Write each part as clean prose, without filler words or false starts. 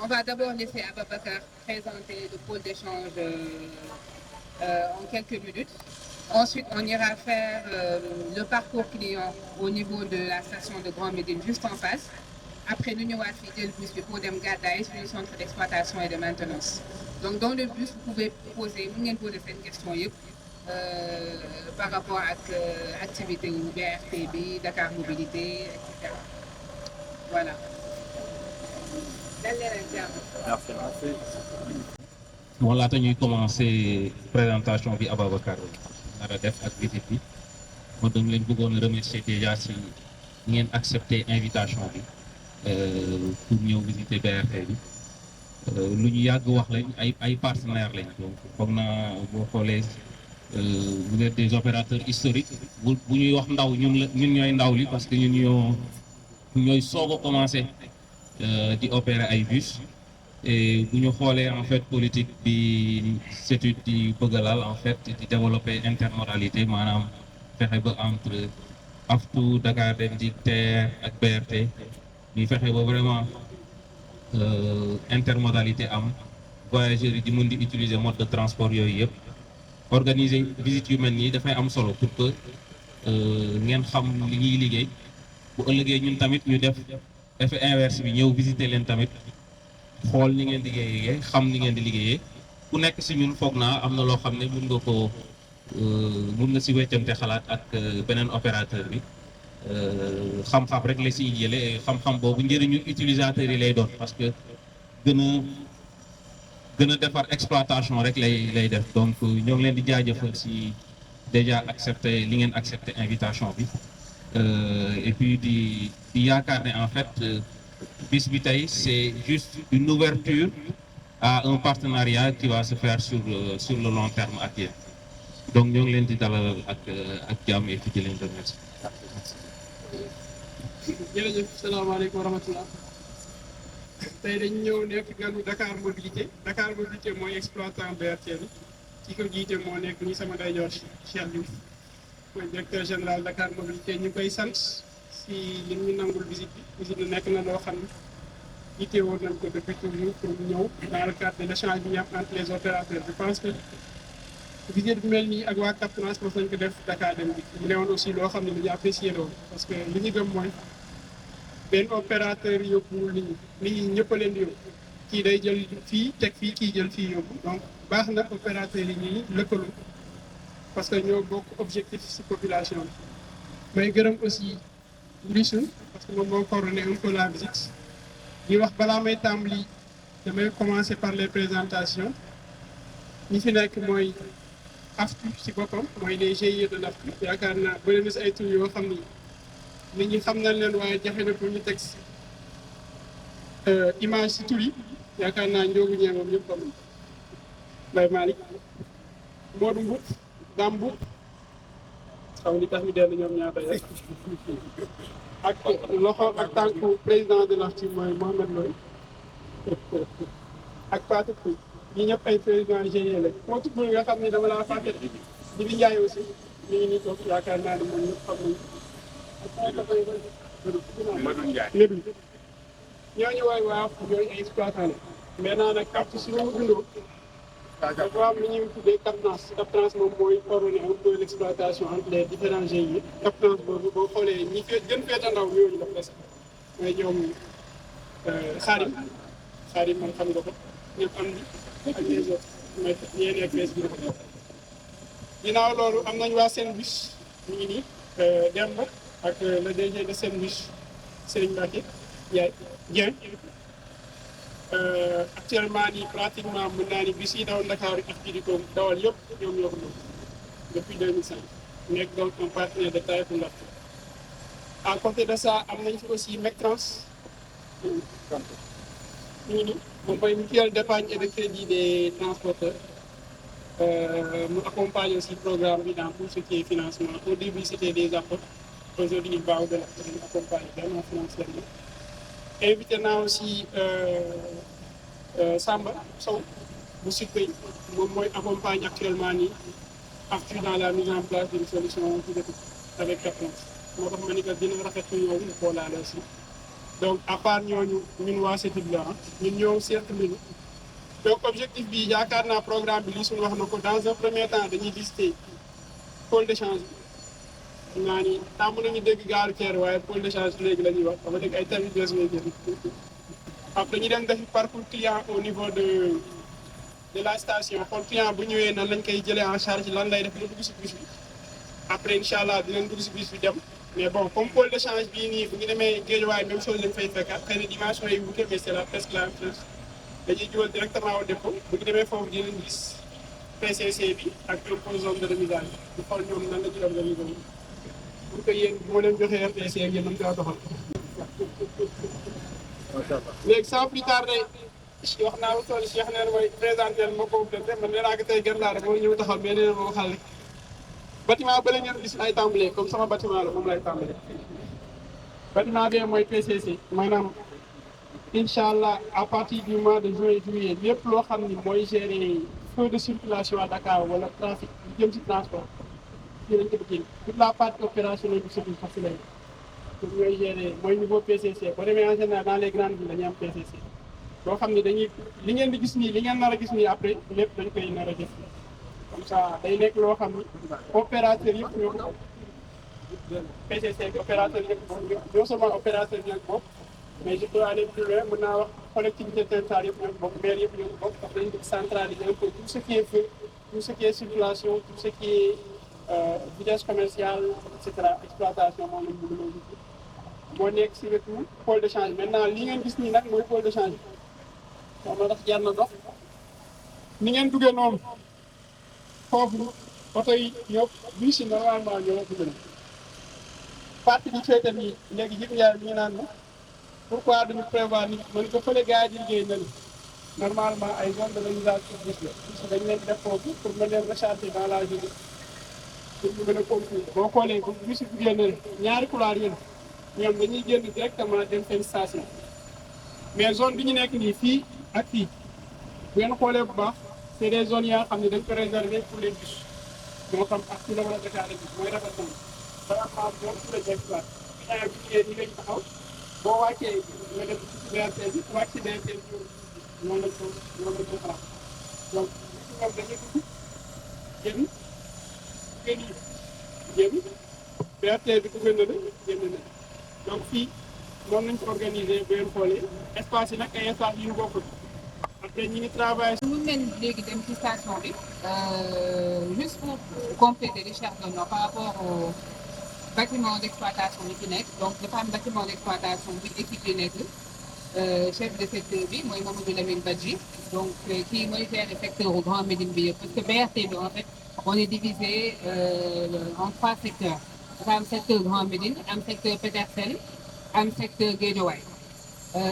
On va d'abord laisser Ababacar présenter le pôle d'échange en quelques minutes. Ensuite, on ira faire le parcours client au niveau de la station de Grand Médine, juste en face. Après, nous avons fait le bus pour dem Gadaï sur le centre d'exploitation et de maintenance. Donc, dans le bus, vous pouvez poser cette question par rapport à l'activité ou BRTB, Dakar Mobilité, etc. Voilà. Merci. bon laata ñuy commencer présentation bi Ababacar nar a def ak visite bi man dañ leen bëggoon a remercier déjà si ngeen accepter invitation bi pour ñëw visiter BRT bi lu ñu yàgg wax lañ ay partenaires lañ donc foog naa boo xoolee vous êtes des opérateurs historiques bu ñuy wax ndaw ñun ñooy ndaw li parce que ñun ñooy soog a commencer di opérer ay bus. Et bu ñu xoolee en fait politique bi CETUD di bëgg a laal en fait di développer intermodalité maanaam fexe ba entre AFTU Dakar Dem Dikk TER ak BRT ñu fexe ba vraiment intermodalité am voyageurs yi di mën di utiliser mode de transport yooyu yëpp organiser visite yu mel nii dafay am solo pour que ngeen xam li ñuy liggéey bu ëllëgee ñun tamit ñu def effet inverse bi ñëw visiter leen tamit. xool ni ngeen di liggéeyee xam ni ngeen di liggéeyee ku nekk si ñun foog naa am na loo xam ne mun nga si weccante xalaat ak beneen opérateur bi xam-xam rek la siy jëlee xam-xam boobu njëriñu utilisateurs yi lay doon parce que gën a defar exploitation rek lay def donc ñoo ngi leen di jaajëfal si déjà accepter li ngeen accepter invitation bi et puis di yaakaar ne en fait. bis bi tey c'est juste une ouverture à un partenariat qui va se faire sur le long terme ak yéen donc ñoo ngi leen di dalal ak jàmm et puis di leen remercier. jërëjëf salaamaaleykum wa rahmatullah tey dañ ñëw nekk ganu Dakar Mobilité mooy exploitant BRT bi ci ko jiite moo nekk ni sama ndeyjoor Cheikh Diouf mooy directeur général Dakar Mobilité ñu koy sant si li ñu nangul visite bi nekk na loo xam ne yitteewoon nañ ko depuis toujours pour ñëw dans le cadre de l'échange bi ñu am entre les opérateurs. Je pense que visite bi mel nii ak waa Cap Transport nañ ko def Dakar Dem Dikk mu newoon aussi loo xam ne dañu apprécier loolu parce que li ñu gëm mooy benn opérateur yóbbuwul nit ñi ñëpp a leen di yóbbu kii day jël fii teg fii kii jël fii yóbbu donc baax na opérateurs yi ñuy lëkkaloo parce que ñoo bokk objectif ci population bi. may gërëm aussi Richou parce que moom moo coordonné un peu la visite di wax balaa may tàmbali damay commencer par les présentations ñi fi nekk mooy AFTU ci boppam mooy les GIE de l'AFTU yaakaar naa bëri na si ay tur yoo xam ni nit ñi xam nañ leen waaye jafe na pour ñu teg image ci tur yi yaakaar naa Ndiogu Ñee moom ñëpp xam Mbaye Malick Modou Mboup Dame Mboup xaw ni tax ñu dellu ñoom ñaata rek ak loxo ak tànku président de l'AFTU mooy Mohamed Loy ak Fatou Pouy ñi ñëpp ay président GIE la moo tudd nga xam ne dama laa fàtte di bi Ndiaye aussi ñu ngi nii toog yaakaar naa ne moom ñëpp xam nañu ñooñu waay waa ñooy ay exploitant la mais naa nag carte si lu mu dundoo dafa am lu ñuy tuddee Cap Trans moom mooy coordonné un peu l'exploitation entre les différents GIE Cap Trans boobu boo xoolee ñi gën feeta ndaw ñooñu la presque mooy ñoom Xaarim man xam nga ko ñëpp am ni ak les autres mooy ñee nekk fees bi dafa ginnaaw loolu am nañ waa Senbus ñu ngi nii Demba ak le DG de Senbus Serigne Mbacké Dieng actuellement nii pratiquement mën naa ni bis yi daw Dakar ak di ko dawal yëpp ñoom ñoo ko moom depuis 2005 nekk donc un partenaire de taille pour l'AFTU. À côté de ça am nañ fi aussi Mectrans ñu ngi nii moom mooy mutuelle d'épargne et de crédit des transporteurs mu accompagne aussi programme bi dans tout ce qui est financement. Au début c'était des apports, aujourd'hui il va au-delà pour nous accompagner vraiment financièrement. Invité naa aussi Samba Sow bu Sudpay moom mooy accompagne actuellement nii AFTU dans la mise en place d'une solution avec Cap Trans moo tax ma ni que dina rafetlu yow ñu boolaale aussi donc à part ñooñu ñun waa CETUD la ñun ñoo seq mbir mi donc objectif bi yaakaar naa programme bi li suñu wax na ko dans un premier temps dañuy lister pôle d'échange bi naa ni tàmm nañu dégg gaaru Thiès waaye pôle d'échange léegi la ñuy wax dama dégg ay termes yu bees ngay jël après ñu dem defi parcours client au niveau de la station xool client bu ñëwee nan lañ koy jëlee en charge lan lay def mu dugg si bus bi après incha allah dinañ dugg si bus bi dem mais bon comme pôle d'échange bii nii bu ñu demee Guédiawaye même chose lañ fay fekkaat xëy na dimension yi wute mais c'est la presque la même chose dañuy jugal directement au dépôt bu ñu demee foofu dinañ gis PCC bi ak un zone de remisage ñu xool ñoom nan la ñuy organiser pour que yéen bu ma leen joxee RTC ak yéen nañ kaa doxal. léegi sans plus tarder wax naa ba tool Cheikh nee na mooy présenté ma complété man nee naa ko tey gën laa rek moo ñëw taxaw mais nee na moo xale bâtiment ba la ngeen gis ay tàmbalee comme sama bâtiment la moom lay tàmbalee bâtiment bi mooy PCC maanaam incha allah à partir du mois de juin juillet lépp loo xam ni mooy gérer feu de circulation à Dakar wala trafic lu jëm si transport fii lañ ko bëggee toute la partie opérationnelle du service parce que pour ñooy gérer mooy niveau PCC boo demee en général dans les grandes villes dañuy am PCC boo xam ne dañuy li ngeen di gis nii li ngeen nar a gis nii après lépp dañ koy nar a def comme ça day nekk loo xam ni opérateur yëpp ñoo ko PCC ak opérateur yëpp non seulement opérateur ñoo ko bokk mais je peux aller plus loin mën naa wax collectivité territoriale yëpp ñoo ko bokk maire yëpp ñoo ko bokk parce que dañu centraliser un peu tout ce qui est feu tout ce qui est circulation tout ce qui est vitesse commerciale et cetera exploitation moom lañ bëgg loolu moo nekk si wetu pôle d'échange maintenant li ngeen gis nii nag mooy pôle d'échange wax na tax jar na dox ni ngeen duggee noonu foofu oto yi ñëpp bus yi normalement ñoo ko gën a partie bi féete nii léegi jëm yaay bi ñu naan ma pourquoi duñu prévoir ni man ko fële gars yi di liggéey nañu normalement ay zone de réalisation bus la parce que dañ leen def foofu pour mën leen recharger dans la journée pour ñu mën a conclure boo xoolee ko bus yi duggee nañu ñaari couloir yéen ñoom dañuy génn directement dem seen station mais zone bi ñu nekk nii fii ak fii bu ngeen xoolee bu baax c'est des zones yoo xam ne dañ ko réserver pour les bus moo xam ak ci la wala déclaré bi mooy rafet nañu vraiment moom su la jël place client bi liggéey nii lañ taxaw boo wàccee nga def ci BRT bi wàcc ci BRT bi noonu lañ ko xalaat donc ñoom dañuy dugg génn génn BRT bi dugg na la génn na donc fii noonu lañ ko organisé bu ngeen xoolee espace yi nag ay espace yu ñu bokkul après ñu ngi travaillé. Nous mène léegi dem ci station bi juste pour compléter les charges de par rapport au bâtiment d'exploitation yi fi nekk donc dafa am bâtiment d'exploitation bi équipe yi nekk chef de secteur bi mooy Mamadou Lamine Badji donc kii mooy gérer secteur au Grand Médine bi yëpp parce que BRT bi en fait on est divisé en 3 secteurs dafa am secteur Grand Médine am secteur Petersen am secteur Guédiawaye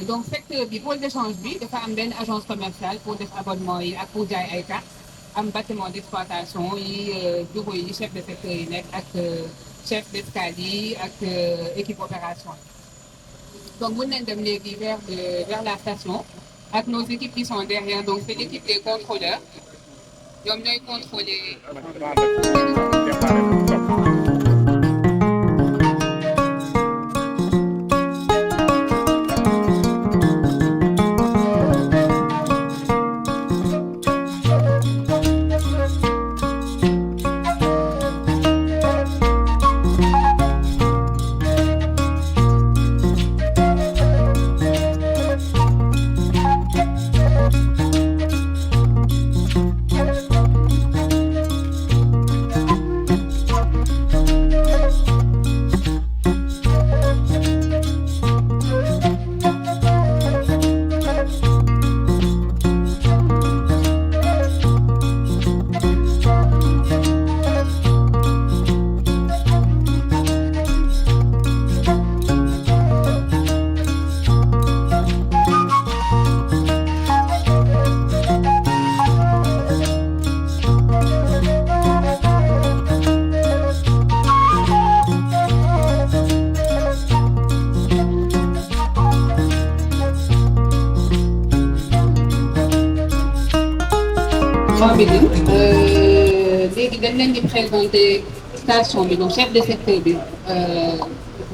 donc secteur bi pôle d'échange bi dafa am benn agence commerciale pour def abonnement yi ak pour jaay ay cartes am bâtiment d'exploitation yi bureau yi chef de secteur yi nekk ak chef d'escale yi ak équipe opération donc mën nañ dem léegi vers la station ak nos équipes qui sont derrière donc c'est l'équipe des contrôleurs ñoom ñooy contrôler. Grand Médine léegi dañ leen di présenter station bi donc chef de secteur bi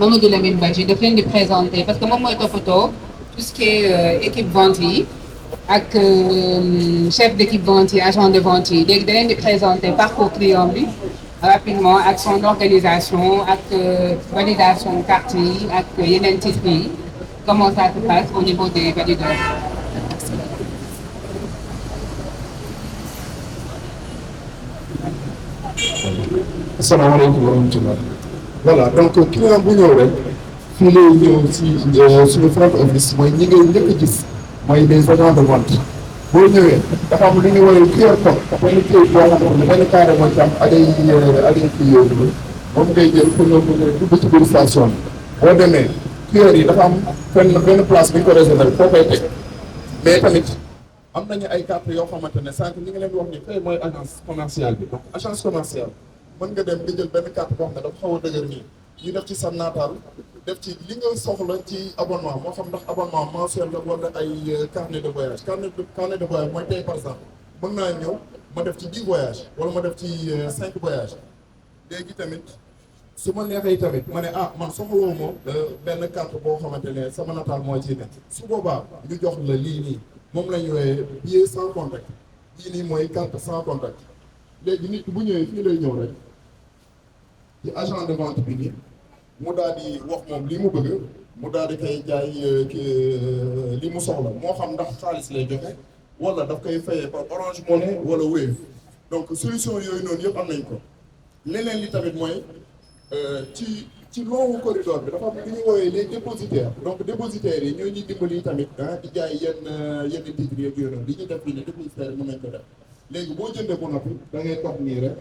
Mamadou Lamine Badji daf leen di présenter parce que moom mooy toppatoo tout ce qui est équipe vente yi ak chef d'équipe vente yi agent de vente yi léegi da leen di présenter parcours client bi rapidement ak son organisation ak validation carte yi ak yeneen titres yi comment ça se passe au niveau des valideurs. asalaamaaleykum wa rahmatulah. voilà donc client bu ñëw rek fii lay ñëw si suñu front office mooy ñi ngay njëkk a gis mooy les agents de vente boo ñëwee dafa am lu ñu woowee QR code benn kii boo xam ne benn carré mooy ci am ak ay kii yooyu moom ngay jël pour nga mën a dugg ci biir station bi boo demee QR yi dafa am benn place bi ñu ko réservé foo koy teg mais tamit am nañu ay carte yoo xamante ne sànq ñi ngi leen di wax ni fay mooy agence commerciale bi donc agence commerciale mën nga dem nga jël benn carte boo xam ne dafa xaw a dëgër nii ñu def ci sa naataal def ci li nga soxla ci abonnement moo xam ndax abonnement mensuel la wala ay carnet de voyage carnet de voyage mooy tey par exemple mën naa ñëw ma def ci 10 voyages wala ma def ci 5 voyages léegi tamit su ma neexee tamit ma ne man soxlawoo moom benn carte boo xamante ne sama nataal moo ciy nekk su boobaa ñu jox la lii nii moom la ñu woowee billet sans contact lii nii mooy carte sans contact léegi nit bu ñëwee fii lay ñëw rek ci agent de vente bi nii mu daal di wax moom li mu bëgg mu daal di koy jaay li mu soxla moo xam ndax xaalis lay joxe wala daf koy fayee par Orange Money wala Wave donc solution yooyu noonu yëpp am nañ ko leneen li tamit mooy ci longu corridor bi dafa am li ñu woowee les dépositaires donc dépositaires yi ñoo ñuy dimbali tamit di jaay yenn titres yeeg yooyu noonu li ñuy def fii ne dépositaire mën nañ ko def léegi boo jëndee ba noppi da ngay toog nii rek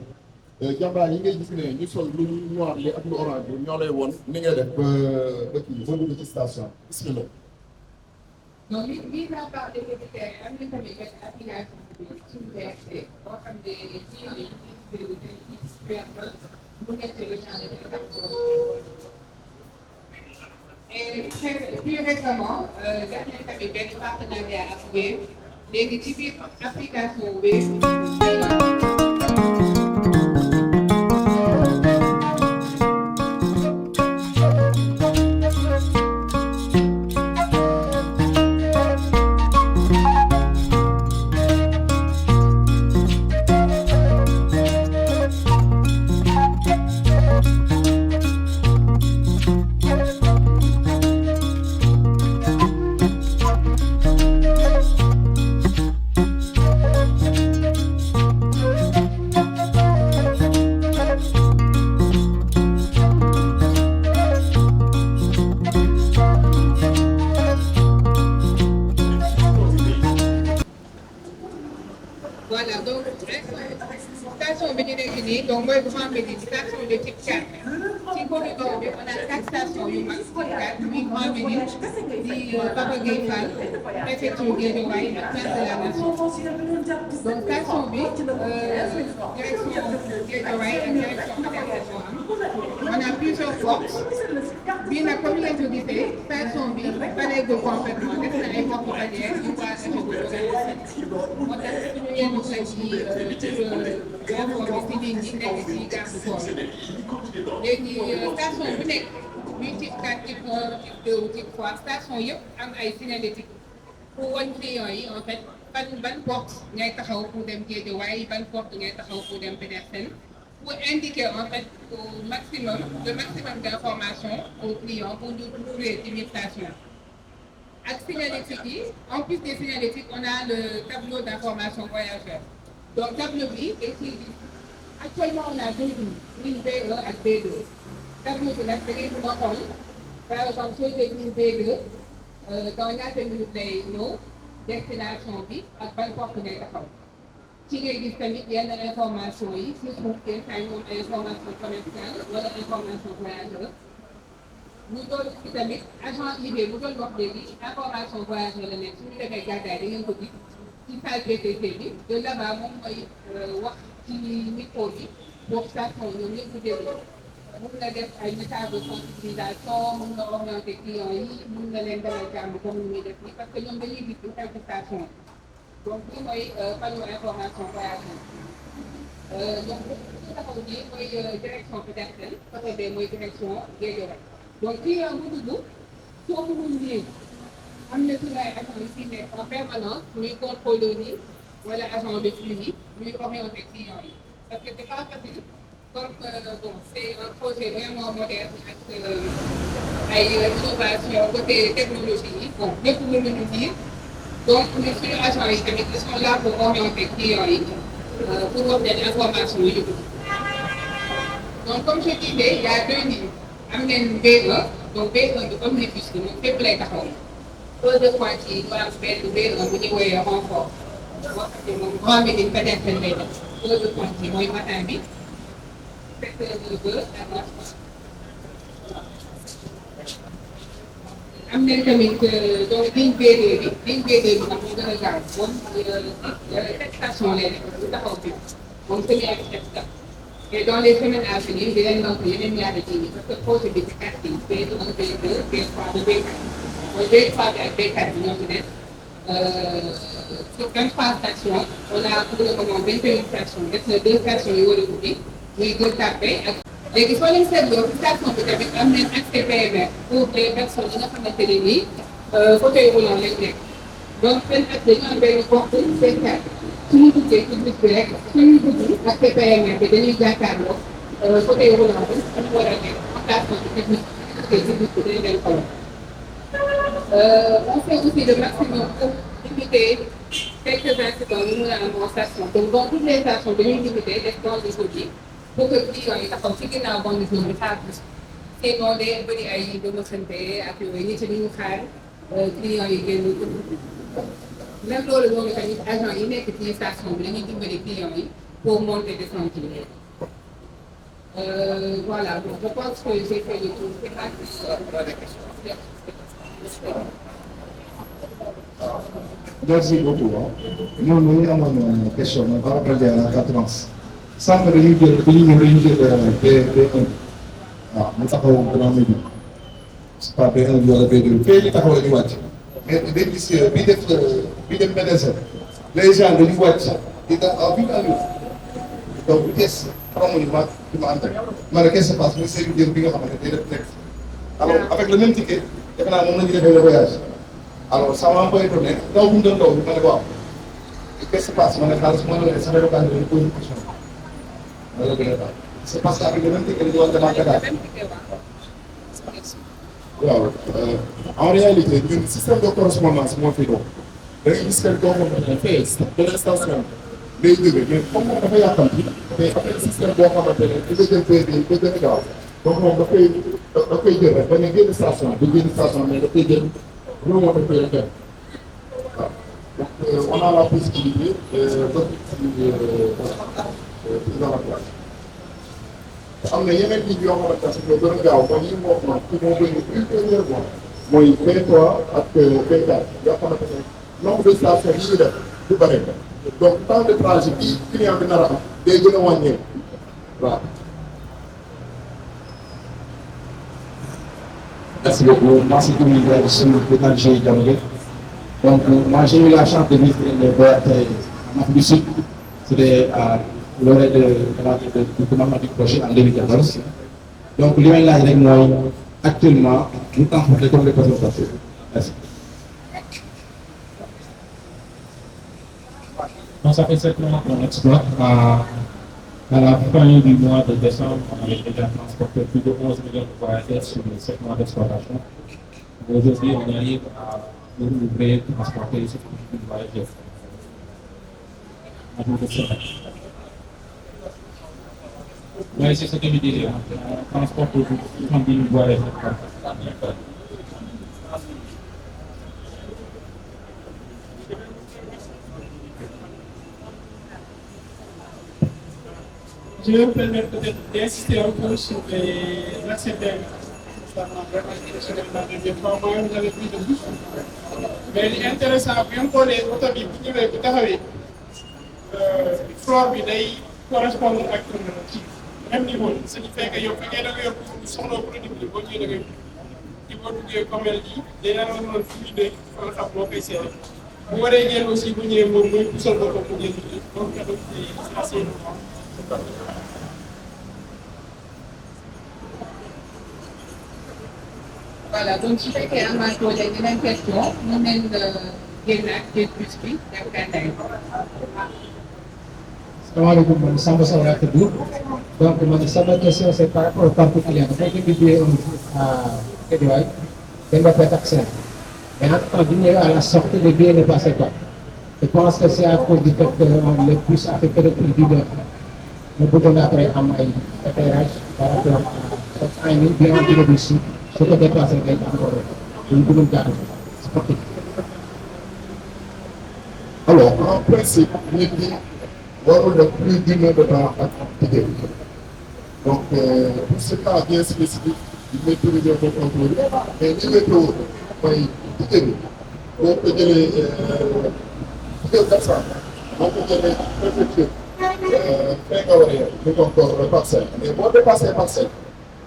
jàmbaar yi ngay gis ne ñu sol lu noir li ak lu orange bi ñoo lay woon ni ngay def ba kii ba dugg ci station bismillah. donc lii naa part dépositaire am na tamit benn application bi suñu BRT boo xam ne client yi mu nekk le champ de et plus récemment def nañ tamit benn partenariat ak Wave léegi ci biir application Wave voilà donc station bi ñu nekk nii donc mooy Grand Médine station de type 4 ci corridor bi on a 4 stations yu mag type 4 muy Grand Médine di Papa Gueye Fall préfecture Guédiawaye ak place de la Nation donc station bi direction Guédiawaye ak direction Fatel moo am on a plusieurs portes bii nag comme ngeen ko gisee station bi pareegul complètement def na ay portes barrières yu waa moo tax suñu yenn xel yi informé si nit ñi nekk ci garde corps léegi station bu nekk muy type 4 type 1 type 2 type 3 station yëpp am ay signalétique pour wan client yi en fait ban porte ngay taxaw pour dem Guédiawaye ban porte ngay taxaw pour dem Petersen pour indiquer en fait le maximum d'informations aux clients pour ñu trouver ci biir station. Ak signalétique yi en plus des signalétiques on a le tableau d'information voyageurs donc tableau bi écrit actuellement on a 2 lignes ligne B1 ak B2 tableau bi nag da ngay mën a xool par exemple soo jëlee ligne B2 dans ñaata minutes lay ñëw destination bi ak ban porte ngay taxaw ci ngay gis tamit yenn information yi si suuf yenn saa yi moom ay information commerciale wala information voyageur ñu doon ci tamit agent IB bu doon wax léegi information voyageur la nekk suñu defee gàddaay da ngeen ko gis ci salle BTP bi de là-bas moom mooy wax ci micro bi pour station ñoom ñëpp ñu déglu mun na def ay message de sensibilisation mun na orienter clients yi mun na leen dalal jàmm comme ni muy def nii parce que ñoom dañuy gis lu xew ci station donc lii mooy panneau information voyageur donc ñu taxaw nii mooy direction Petersen côté bee mooy direction Guédiawaye donc client bu dugg soo mënul lire am na suñu ay agent yu si nekk en permanence muy contrôleur yi wala agent de flux yi muy orienté client yi parce que c'est pas facile comme bon c'est un projet vraiment moderne ak ay innovation côté technologie yi bon ñëpp mënuñu lire donc ñun suñu agent yi tamit ils sont là pour orienter client yi pour wax leen information yi dugg donc comme je disais il y a deux niveaux am nañ B1 donc B1 bi omnibus bi moom fépp lay taxaw heure de pointe yi du am benn B1 bu ñuy woowee renfort boo xam ne moom grand médine peut-être lay def heure de pointe yi mooy matin bi 7 heures de heure ak am nañ tamit donc ligne B2 bi nag moo gën a gaaw moom 7 stations lay def bu taxaw bi moom semi ak 7 stations et dans les semaines à venir dinañ donc yeneen ñaari lignes parce que projet bi ci 4 lignes B1 B2 B3 ba B4 mooy B3 bi ak B4 bi ñoo ci nekk sur 23 stations on a pour le moment 21 stations def na 2 stations yu war a ubbi muy Gueule Tapée ak léegi soo leen seetloo ci station bi tamit am nañ accès PMR pour les personnes yi nga xamante ne nii fauteuil roulant lañ nekk donc seen accès dañu am benn porte C4 suñu duggee ci bus bi rek suñu dugg accès PMR bi dañuy jàkkaarloo fauteuil roulant bi dañu war a nekk station bi technique ci bus bi dañu leen xool. On fait aussi le maximum pour limiter quelques incidents yu mun a am en station donc dans toutes les stations dañuy limiter def dans les audits pour que clients yi taxaw ci ginnaaw bonne zone bi xaar bi sinon day bëri ay démotionté ak yooyu nit ñi ñu xaar clients yi génn même loolu noonu tamit agent yi nekk ci station bi dañuy dimbali clients yi pour monter descente yi voilà donc je pense que j'ai fait le tour c'est pas Merci beaucoup. Ñun ñu ngi amoon question mais par rapport à la cadence sànq dañuy jël B1 waaw mu taxaw grand média c'est pas B1 wala B2 fee ñu taxaw la ñu wàcc mais dañu gis bi def médecin les gens dañu wàcc di def à vive allure donc vitesse xamuñu ma ànd ak ma ne qu'est-ce qui se passe muy serviteur bi nga xamante ne day def nekk alors avec le même ticket defe naa moom la ñu defee le voyage alors ça m'a un peu étonné taw bu mu doon taw bi ma ne waaw qu'est-ce qui se passe ma ne xaalis ma ne sa occasion dañu posé question ma la gën a baax c'est parce que avec le même ticket dañu war a demaat Dakar waaw en réalité ñun système de correspondance moo fi doon da ngay gis que doo ko mën a fay beneen station day jóge mais comme moom dafa yàqamti mais am na système boo xamante ne di nga jël PD ba gën a gaaw donc moom daf koy jël rek bañ a génn station du génn station mais daf koy jël remonté koy dem waaw donc on a la possibilité de dans la place te am na yeneen lignes yoo xamante ne gën a gaaw mooy yi moo xam ci moo gën a ultérieurement mooy B3 ak B4 yoo xamante ne nombre de stations yi ñu def du bëri donc temps de trajet bi client bi nar a am day gën a wàññeeku waaw. Merci beaucoup. Moi, c'est Doumé Ndiaye, je suis le manager Dialogué. Donc, moi, j'ai eu la chance de visiter le BRT en Afrique du Sud. C'était à l'orée du commandement du projet en 2014. Donc, li may laaj rek mooy actuellement ñu transporté comme les personnes passées. Merci. Donc, ça fait 7 mois qu'on exploite. À la fin du mois de décembre, on avait déjà transporté plus de 11 millions de voyageurs sur les 7 mois d'exploitation. Aujourd'hui, on arrive à ouvrir, transporter ce type de voyageurs. À bout de semaine. Oui, c'est ce que je disais. On transporte aujourd'hui 30 000 voyageurs par an. Je vais me permettre peut-être d'insister un peu sur les accès d'aide. Vous avez pris de bus. Mais l'intéressant, bien qu'on ait auto bi bu ñëwee bu taxawee floor bi day correspondre ak ci même niveau ce qui fait que yow fi ngay da nga yor soxla produit bi boo ñëwee da ngay ci boo duggee commel yi dina la mën fluide fa nga xam moo koy seere bu waree génn aussi bu ñëwee moom muy pusal boppam mu génn donc c'est assez normal. voilà donc su fekkee amaatoo leen yeneen question mën nañ génnaat jël bus bi dem Kanday. Salaamaaleykum man Samba Sow laa tudd donc man sama question c'est par rapport au parcours client dafay jënd billet un jour à Guédiawaye dañ ma fay taxer mais en tout cas bi ñëwee à la sortie le billet ne passait pas je pense que c'est à cause du fait que le bus a fait que de plus d'une heure ma bëggoon après am ay éclairage par rapport à ay nit bien anti le bus su ko dépassé day encore ñu bëggoon jaar sportif. Alors, en principe, nit ñi warul def plus d'une heure de temps ak ticket bi donc pour ce cas bien spécifique il may prévenir ko contrôle mais li nga tëw mooy ticket bi boo ko jëlee ticket 400 boo ko jëlee préfecture fee nga war a yem ñu encore parcelle mais boo dépassé parcelle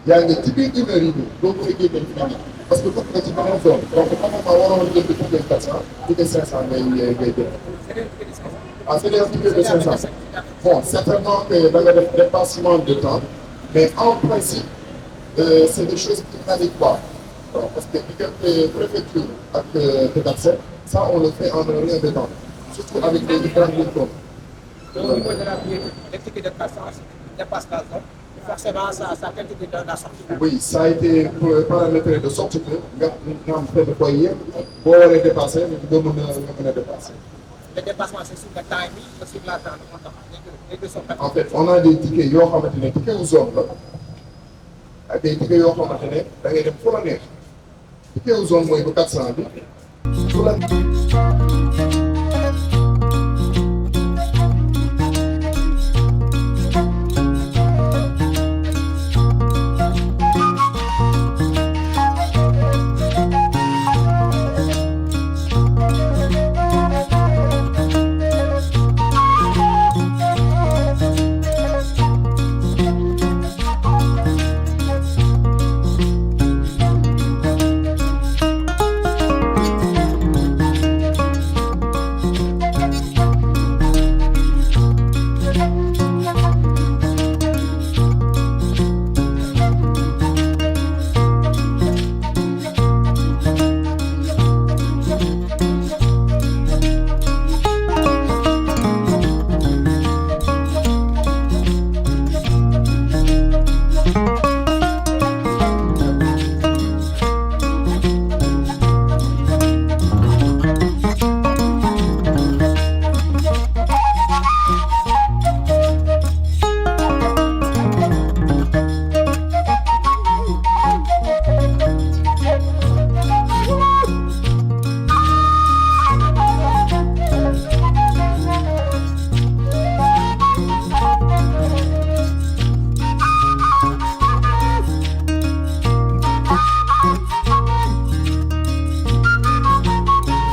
yaa ngi ci biir une heure yi nii doo ko génne fi parce que bokk nga ci beneen zone donc normalement waroon jënd ticket 400 ticket 500 ngay jël. Ah, c'est des tickets de 500. Bon, certainement que dans le dépassement de temps, mais en principe, c'est des choses qui n'arrivent pas. Alors, parce que les préfectures avec d'accès, ça on le fait en un rien de temps, surtout avec les différents groupes. Au niveau de la billetterie, les tickets de 400 dépassent la zone. Forcément, ça quelques de la sortie. Oui, ça a été paramétré de sorte que nous avons fait le foyer, pour les dépasser, nous devons dépasser. Le dépassement, c'est sur le timing ou sur l'attente. Les deux sont En fait, on a des tickets, yoo xamante ne ticket wu zone la ak des tickets yoo xamante ne da ngay dem fu la neex ticket wu zone mooy bu 400 bi fu la.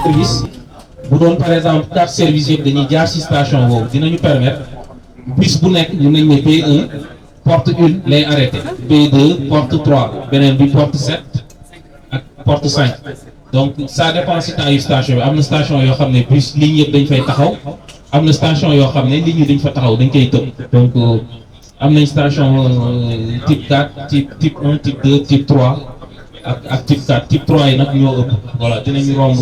service bu doon par exemple 4 services yëpp dañuy jaar ci station boobu dinañu permettre bus bu nekk ñu nañ ne P1 porte 1 lay arrêté P2 porte 3 beneen bi porte 7 ak porte 5 donc ça dépend ci temps yu station bi am na station yoo xam ne bus ligne yëpp dañ fay taxaw am na station yoo xam ne ligne yi dañ fa taxaw dañ koy tëb donc am nañ station type 4 type 1 type 2 type 3 ak type 4 type 3 yi nag ñoo ëpp voilà dinañ romb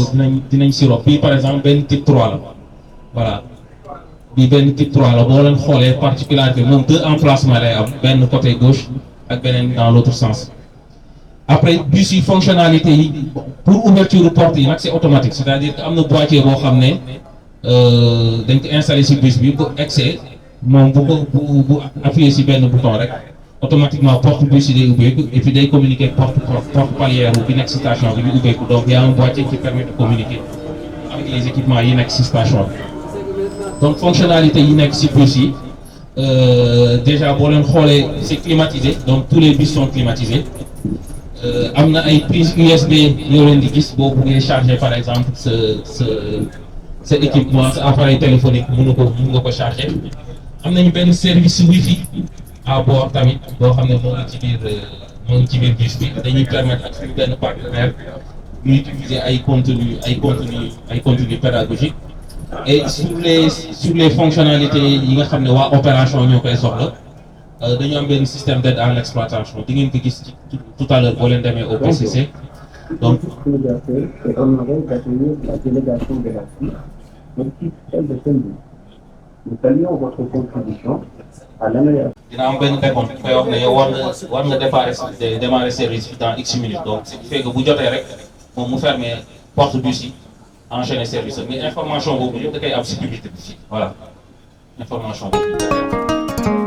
dinañ si rob bii par exemple benn type 3 la voilà bii benn type 3 la boo leen xoolee particularité moom 2 emplacements lay am benn côté gauche ak beneen dans l'autre sens après bus yi fonctionnalité yi pour ouverture porte yi nag c'est automatique c'est-à-dire que am na boîtier boo xam ne dañ ko installé si bus bi bu excès moom bu appuyer si benn bouton rek automatiquement porte bus yi day ubbeeku et puis day communiquer porte palière bi nekk si station bi di ubbeeku donc y a un boîtier qui permet de communiquer avec les équipements yi nekk si station bi donc fonctionnalité yi nekk si bus yi déjà boo leen xoolee c'est climatisé donc tous les bus sont climatisés am na ay prise USB yoo leen di gis boo buggee charger par exemple sa équipement sa appareil téléphonique mun nga ko charger am nañu benn service wifi à bord tamit boo xam ne moo ngi ci biir bus bi dañuy permettre ak suñu benn partenaire ñu utiliser ay contenu pédagogique et sur les fonctionnalités yi nga xam ne waa opération ñoo koy soxla dañu am benn système d'aide à l'exploitation di ngeen ko gis tout à l'heure boo leen demee au PCC Donc, et honoré d'accueillir la délégation de la Suisse, ainsi que celle de Saint-Louis. Nous saluons votre contribution à l'amélioration. dina am benn décompte koy wax ne yow war nga démarrer service dans X minutes, donc ce qui fait que bu jotee rek moom mu fermer porte bus yi enchaîner service mais information boobu yëpp da koy am si publicité bi fii voilà information boobu.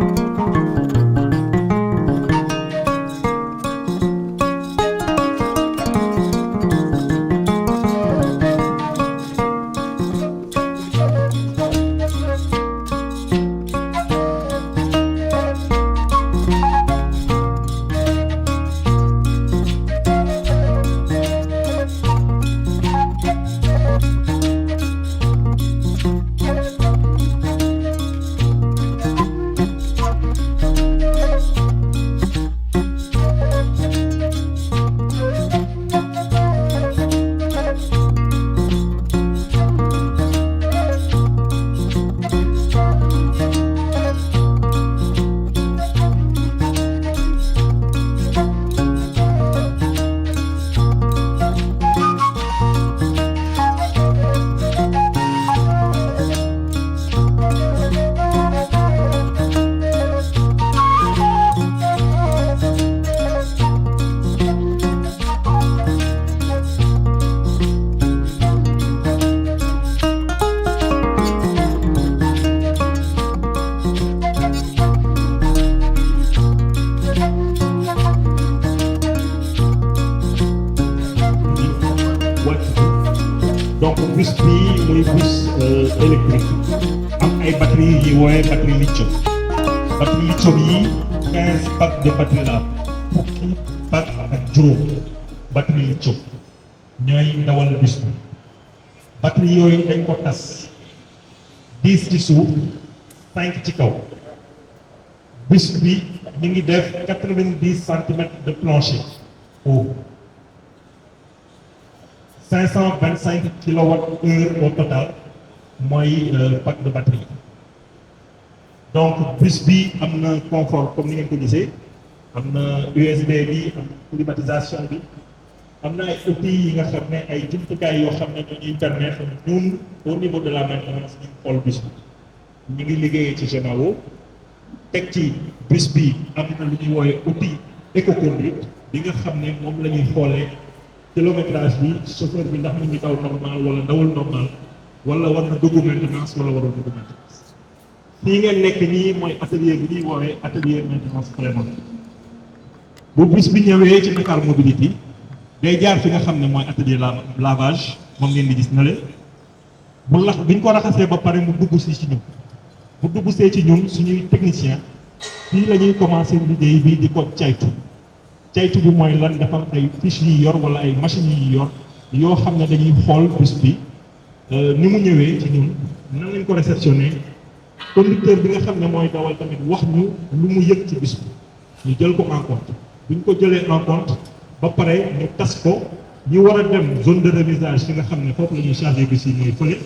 donc bus bii muy bus électrique am ay batterie yi woowe batterie lithium yi 15 packs de batterie la fukki pack ak juróom batterie lithium ñooy dawal bus bi batterie yooyu dañ ko tas 10 ci suuf 5 ci kaw bus bi mi ngi def 90 centimètres de plancher haut 525 kWh au total mooy pack de batterie donc bus bi am na confort comme ni ngeen ko gisee am na USB bi am climatisation bi am na ay outils yi nga xam ne ay jumtukaay yoo xam ne ñoo ñuy permettre ñun au niveau de la maintenance ñu xool bus bi ñu ngi liggéeyee ci Genao teg ci bus bi am na lu ñuy woowe outil écoconduite bi nga xam ne moom la ñuy xoolee kilométrage bi chauffeur bi ndax mu ngi daw normal wala dawul normal wala war na dugg maintenance wala warul dugg maintenance fii ngeen nekk nii mooy atelier bi ñuy woowee atelier maintenance préventive bu bus bi ñëwee ci Dakar Mobility day jaar fi nga xam ne mooy atelier lavage moom ngeen di gis na le bu lax bi ñu ko raxasee ba pare mu dugg si ci ñun bu dugg see ci ñun suñuy technicien fii la ñuy commencé liggéey bi di ko caytu bi mooy lan dafa am ay fiche yi yor wala ay machines yi yor yoo xam ne dañuy xool bus bi ni mu ñëwee ci ñun nan lañ ko réceptionné conducteur bi nga xam ne mooy dawal tamit wax ñu lu mu yëg ci bus bi ñu jël ko en compte bu ñu ko jëlee en compte ba pare ñu tas ko ñu war a dem zone de remisage fi nga xam ne foofu la ñuy chargé bus yi mooy fële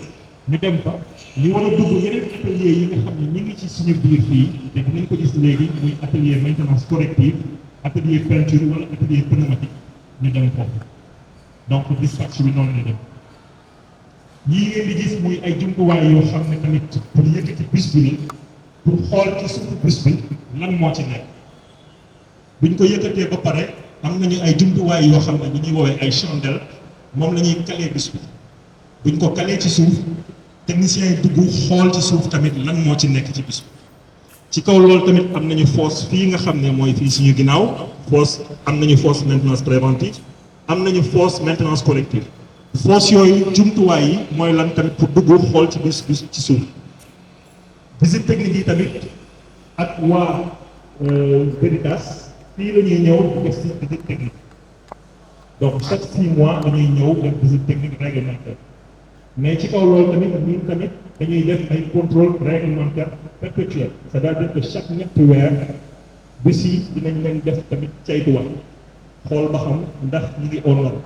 ñu dem fa ñu war a dugg yeneen atelier yi nga xam ne ñu ngi ci suñu biir fii te dinañ ko gis léegi muy atelier maintenance corrective atelier peinture wala atelier pneumatique ñu dem foofu donc dispatch bi noonu la dem yii ngeen di gis muy ay jumtuwaay yoo xam ne tamit pour yëkkati bus bi la pour xool ci suufu bus bi lan moo ci nekk buñ ko yëkkatee ba pare am nañu ay jumtuwaay yoo xam ne ñu ñuy woowee ay chandelle moom la ñuy caler bus bi buñ ko caler ci suuf technicien yi dugg xool ci suuf tamit lan moo ci nekk ci bus bi ci kaw loolu tamit am nañu fosse fii nga xam ne mooy fii suñu ginnaaw fosse am nañu fosse maintenance préventive am nañu fosse maintenance corrective fosse yooyu jumtuwaay yi mooy lan tamit pour dugg xool ci bus ci suuf visite technique yi tamit ak waa Veritas fii la ñuy ñëw di def si visite technique donc chaque 6 mois dañuy ñëw def visite technique réglementaire mais ci kaw loolu tamit ñun tamit dañuy def ay contrôle réglementaire perpétuel c'est-à-dire que chaque ñetti weer bés yi dinañ leen def tamit caytuwaat xool ba xam ndax ñu ngi aux normes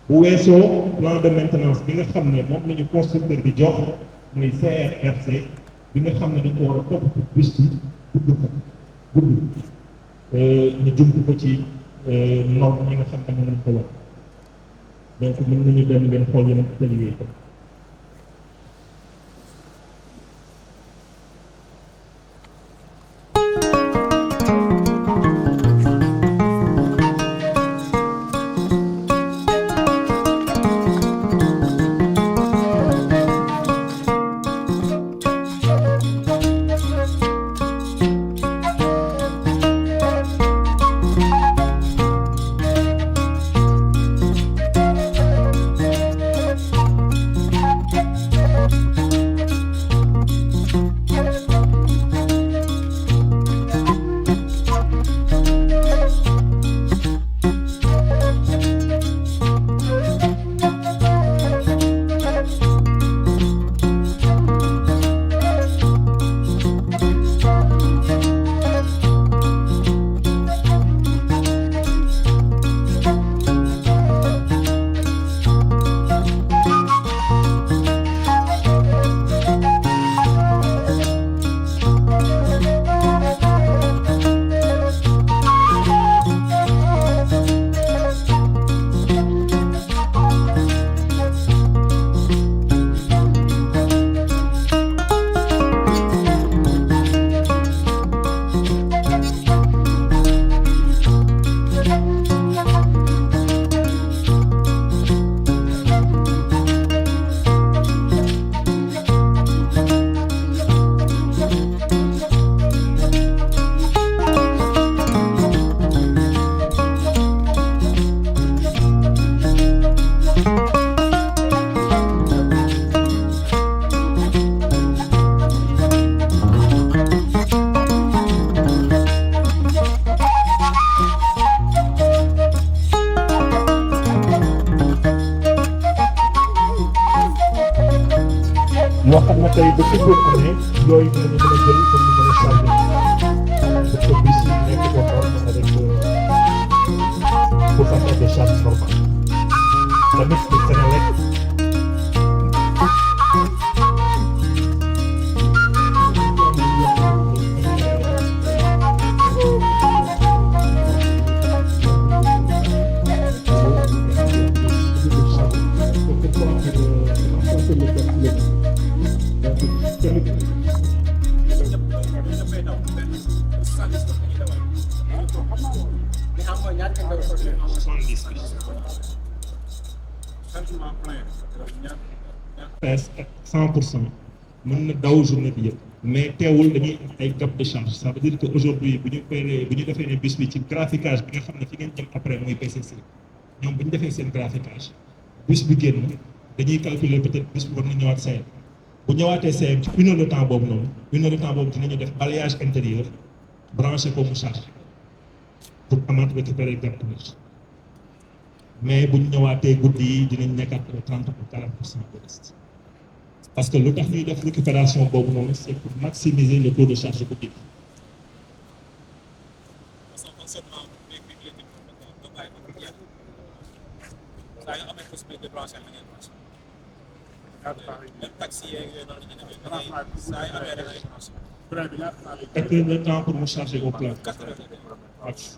bu weesoo plan de maintenance bi nga xam ne moom la ñu constructeur bi jox muy CRRC bi nga xam ne dañ ko war a topp bés yi gudd ñu jumtu ko ci norme yi nga xam ne moom lañ ko wax donc mën nañu dem ngeen xool yeneen atelier yi. loo xam ne tey ba ci góob amee yooyu dinañu mën a jël pour ñu mën a charger pour que bus yi nekk ko norme avec pourcentage de charge normal tamit ci Senelec fees ak 100% mën na daw journée bi yëpp mais teewul dañuy am ay gap de charge ça veut dire que aujourd'hui bu ñu defee ne bus bi ci graphicage bi nga xam ne fi ngeen jëm après mooy PCC ñoom bu ñu defee seen graphicage bus bi génn dañuy calculer peut-être bus bi war na ñëwaat CM bu ñëwaatee CM ci une heure de temps boobu noonu une heure de temps boobu dinañu def balayage intérieur branché ko mu charge pour amaat récupérer gap de charge mais bu ñu ñëwaatee guddi yi dinañ nekkaat 30 ou 40% de reste parce que lu tax ñuy def récupération boobu noonu c'est pour maximiser le taux de charge guddi bi. Quatre heures de temps pour me charger au plein. Max.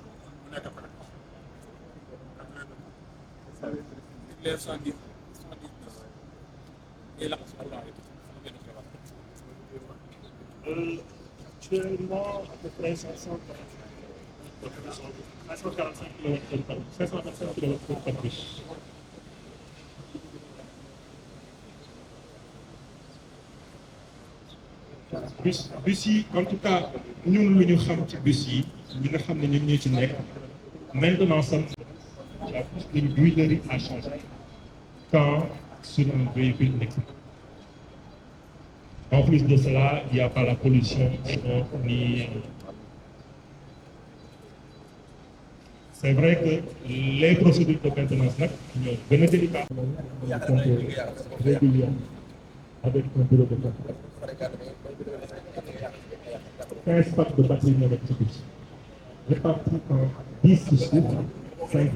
Actuellement, à peu près 545 km par bus. Bus yi en tout cas ñun lu ñu xam ci bus yi ñi nga xam ne ñun ñoo ci nekk maintenant sax la huilerie a changé quand sur un véhicule électrique. En plus de cela, il n'y a pas la pollution ni. C'est vrai que les procédures de maintenance nag ñoo gën a délicat. Régulièrement avec un bureau de contrôle. 15 packs de batterie ñoo nekk ci bus répartis en 10 ci suuf 5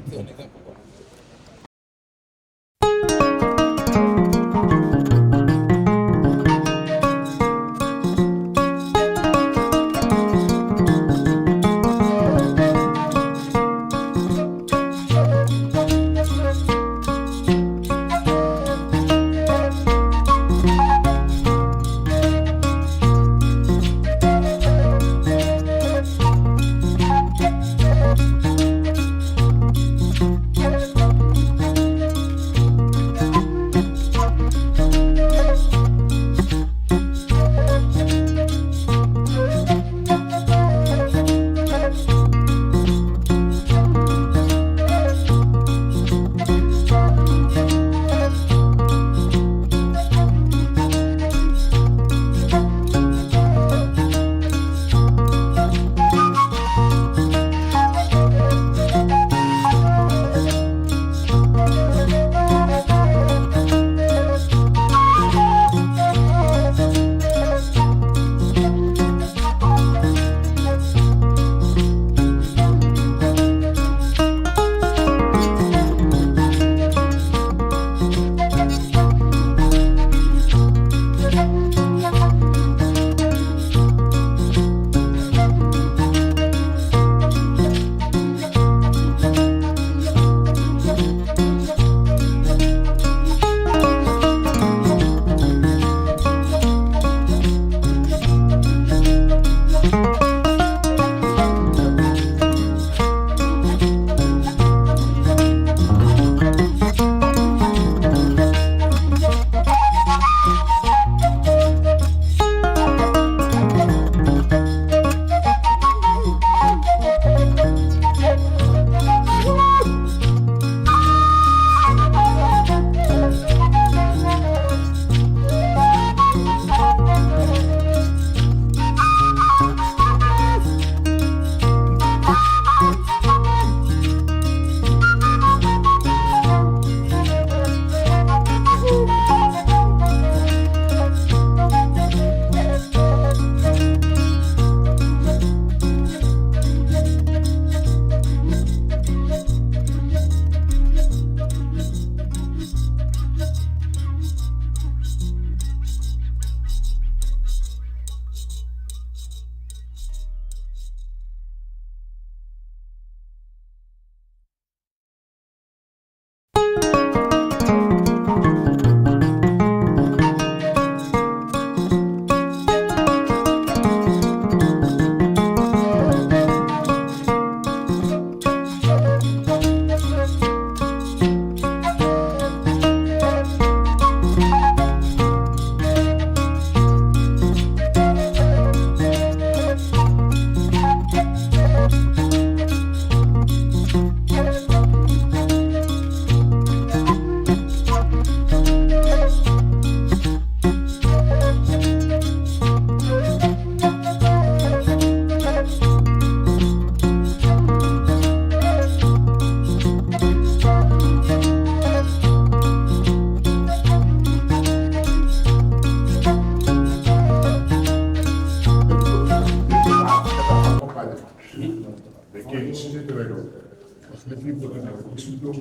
donc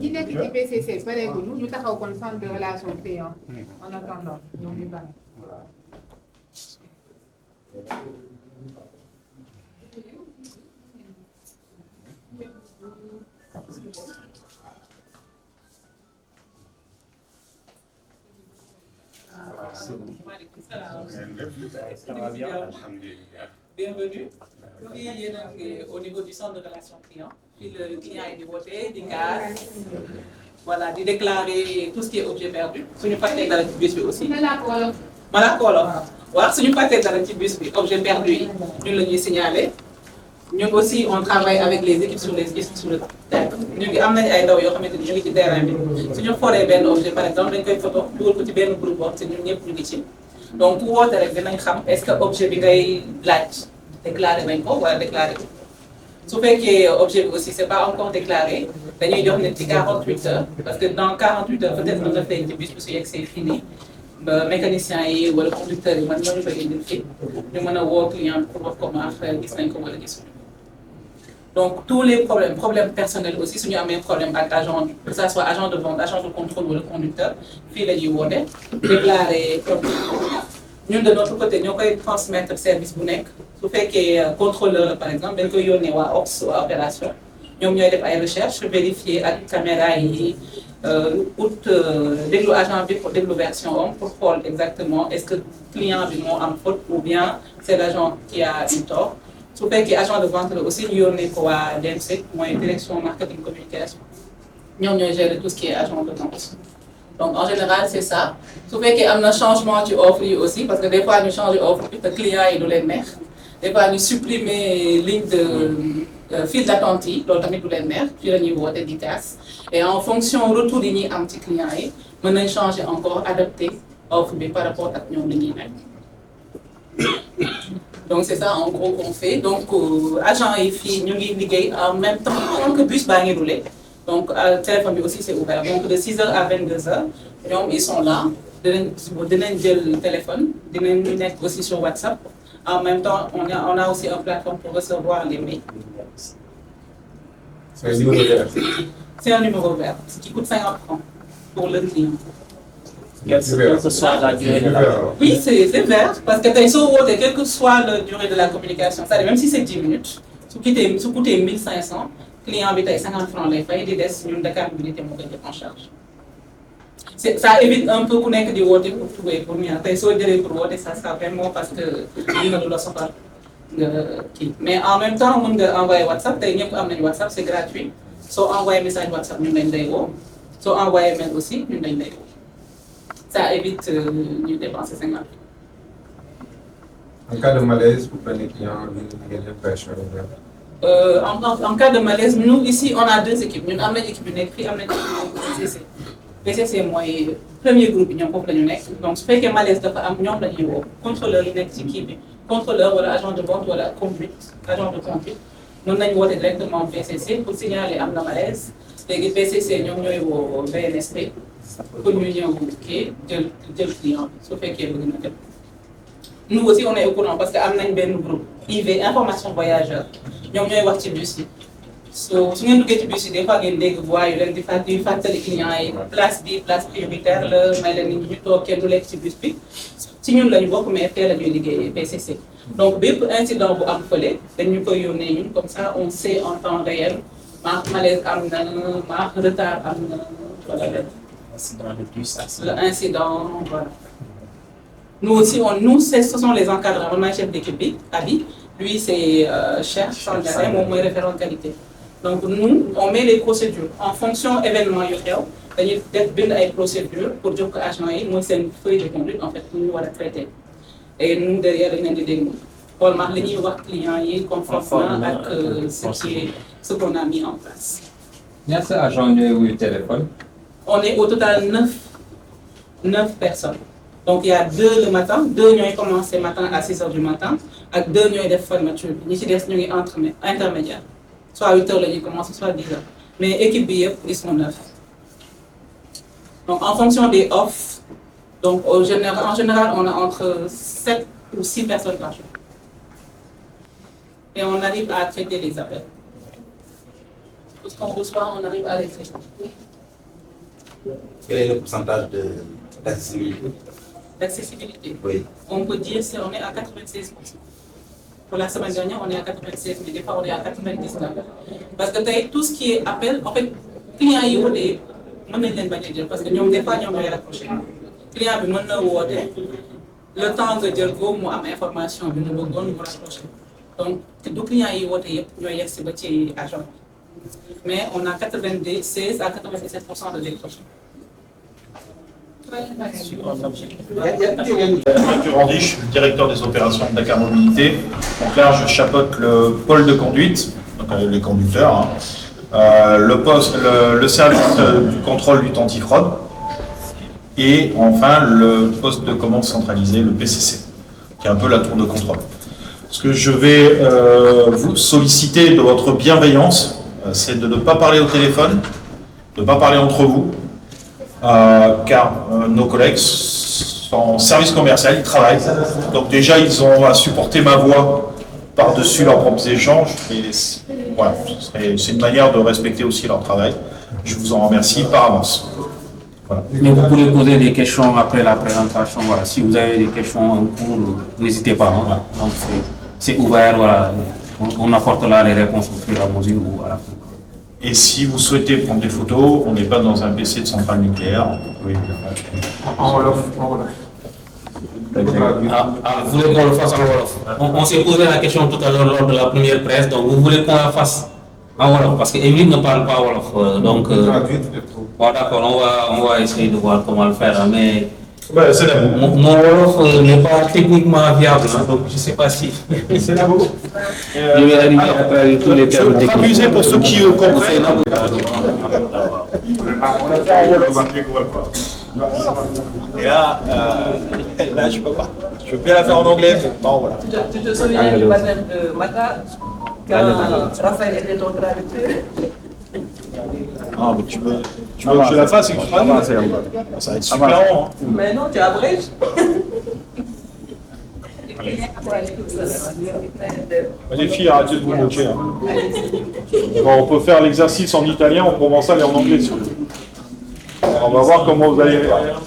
ñi nekk ci PCC pareeguñu ñu taxaw kon centre de relation client en attendant ñoom ñu pare. Bienvenue. Fii yéen a ngi au niveau du centre de relation client. Fii le client yi di voté di kaas voilà di déclarer tout ce qui est objet perdu. suñu fàttee dara ci bus bi aussi. Malak wolof. waaw suñu fàttee dara ci bus bi objet perdu yi ñun la ñuy signaler. ñun aussi on travaille avec les équipes sur le terrain. ñu ngi am nañu ay ndaw yoo xamante ni ñu ngi ci terrain bi suñu xoolee benn objet par exemple dañ koy photo dugal ko ci benn groupe boo xam ne ñun ñëpp ñu ngi ci. donc ku woote rek dinañ xam est-ce que objet bi ngay laaj déclaré nañ ko wala déclaré ko su fekkee objet bi aussi c'est pas encore déclaré dañuy jox nit ci 48 heures parce que dans 48 heures peut-être mën na feeñ ci bus bi su yegsee fii nii ba mécaniciens yi wala conducteurs yi man ñoo ñu koy indil fii ñu mën a woo client pour wax comment gis nañ ko wala gisuñu. Donc tous les problèmes personnels aussi suñu amee problème ak agent que ça soit agent de vente agent de contrôle wala conducteur fii la ñuy woote déclarer ñun de notre côté ñoo koy transmettre service bu nekk su fekkee contrôleur la par exemple dañ koy yónnee waa ops waa opération ñoom ñooy def ay recherche vérifier ak caméra yi déglu agent bi pour déglu version om pour xool exactement est-ce que client bi moo am faute ou bien c'est l'agent qui a eu tort. su fekkee agent de vente la aussi ñu yónnee ko waa DMC mooy direction marketing communication ñoom ñooy gérer tout ce qui est agent de vente donc en général c'est ça su fekkee am na changement ci offre yi aussi parce que des fois ñu changer offre bi te client yi du leen neex des fois ñu supprimer ligne de file d'attente yi loolu tamit du leen neex fii la ñuy woote di casse et en fonction retour yi ñuy am ci client yi mën nañ changer encore adapter offre bi par rapport ak ñoom li ñuy nekk. Donc c'est ça en gros qu'on fait. Donc agent yi fii ñu ngi liggéey en même temps que bus baa ngi roulé. Donc téléphone bi aussi c'est ouvert. Donc de 6h à 22h ñoom ils sont là dinañ jël téléphone dinañ nekk aussi sur WhatsApp. En même temps on a aussi une plateforme pour recevoir les mails. C'est un numéro vert. C'est un numéro vert qui coûte 50 francs pour le client. Quelle que soit la durée de la Oui, c'est vert, parce que tey soo wootee quelle que soit la durée de la communication, c'est-à-dire même si c'est 10 minutes, su coûtee 1500, client bi tey 50 francs lay fay di des ñun Dakar Mobilité moo koy jël en charge. Ça évite un peu ku nekk di woote pour trouver pour ñaar tey soo jëlee pour woote ça sera vraiment parce que am na lu la soxal nga kii mais en même temps mën nga envoyer WhatsApp tey ñëpp am nañu WhatsApp c'est gratuit soo envoyer message WhatsApp ñun lañ lay woo soo envoyer mail aussi ñun lañ lay woo. Ça évite de dépenser 50 000. En cas de malaise, vous prenez client, pression. En cas de malaise, nous ici on a deux équipes. Nous avons une équipe et une équipe PCC. PCC mooy premier groupe ñoom foofu la ñu nekk donc su fekkee malaise dafa am ñoom la ñuy woo contrôleur yi nekk ci kii bi contrôleur wala agent de vente wala conduite agent de conduite mën nañu woote directement PCC pour signaler am na malaise léegi PCC ñoom ñooy woo VNSP. pour ñu ñëw kii jël client su fekkee bëgg na jël. Nous aussi on est au courant parce que am nañ benn groupe IV information voyageur ñoom ñooy wax ci bus yi su ngeen duggee ci bus yi des fois ngeen dégg voix yu leen di fàttali clients yi place bi place prioritaire la may leen nit ñi ñu toog kenn du lekk ci bus bi ci ñun lañu bokk mais fee la ñuy liggéeyee PCC. donc bépp incident bu am fële dañu koy yónnee ñun comme ça on sait en temps réel malaise am na retard am na wala Incident de bus, l'incident, voilà. Nous aussi, ce sont les encadrants. On a un chef d'équipe, Abi. Lui, c'est chef Sangaré, mon référent de qualité. Donc, nous, on met les procédures. En fonction événement, il y a des procédures pour dire que l'agent est, moi, c'est une feuille de conduite, en fait, pour nous, on va traiter. Et nous, derrière, il y a des démos. Pour le marché, client est conformément avec ce qu'on a mis en place. Il y a ce agent de téléphone. On est au total 9 personnes. Donc il y a 2 le matin, 2 qui commencent le matin à 6h du matin, et 2 qui ont des formatures. Nous sommes intermédiaires. Soit à 8h, ils commencent, soit à 10h. Mais l'équipe BF, ils sont 9. Donc en fonction des offres, donc en général, on a entre 7 ou 6 personnes par jour. et on arrive à traiter les appels. Tout ce qu'on reçoit, on arrive à les traiter. Quel est le pourcentage d'accessibilité? D'accessibilité. Oui. On peut dire qu'on est à 96%. Pour la semaine dernière, on est à 96, mais des fois on est à 99. Parce que tout ce qui est appel, en fait, client yi woote mën nañ leen bañ a jël parce que ñoom des fois ñoom ñooy raccroché. Client bi mën na woote le temps nga jël ko mu am information bi mu bëggoon mu raccroché. Donc du client yi woote yëpp ñooy yegg si ba ci agent. Mais on a 96 à 97% de décrochage. Je suis le directeur des opérations de Dakar Mobilité. Donc là, je chapeaute le pôle de conduite, donc les conducteurs, le service du contrôle lutte antifraude et enfin le poste de commande centralisé, le PCC, qui est un peu la tour de contrôle. Ce que je vais vous solliciter de votre bienveillance, c'est de ne pas parler au téléphone, de ne pas parler entre vous, car nos collègues sont en service commercial, ils travaillent. Donc déjà, ils ont à supporter ma voix par-dessus leurs propres échanges. Et voilà, c'est une manière de respecter aussi leur travail. Je vous en remercie par avance. Voilà. Mais vous pouvez poser des questions après la présentation. Voilà. Si vous avez des questions en cours, n'hésitez pas. Hein. Donc c'est ouvert. Voilà. On apporte là les réponses au fur et à mesure. Voilà. Et si vous souhaitez prendre des photos, on n'est pas dans un PC de centrale nucléaire. Oui, en Wolof. Vous voulez qu'on le fasse en Wolof? On s'est posé la question tout à l'heure lors de la première presse, donc vous voulez qu'on la fasse en Wolof? Parce que Evelyne ne parle pas Wolof. Donc, bon, d'accord, on va essayer de voir comment le faire. Mais mon Wolof n'est pas techniquement viable, hein, donc je ne sais pas si. C'est là vous. Je vais arriver à travers tous les termes techniques. Amusez pour ceux qui comprennent. Et là, je peux pas. Je veux bien la faire en anglais, mais bon, voilà. Tu te souviens du baptême de Mata quand Raphaël était ton traducteur? Ah, mais tu veux que je la fasse et que je traduise? Ça va être super long. Hein. Mais non, tu abrèges. Les filles, arrêtez de vous moquer. Hein. Bon, on peut faire l'exercice en italien, on commence à aller en anglais. On va voir comment vous allez faire.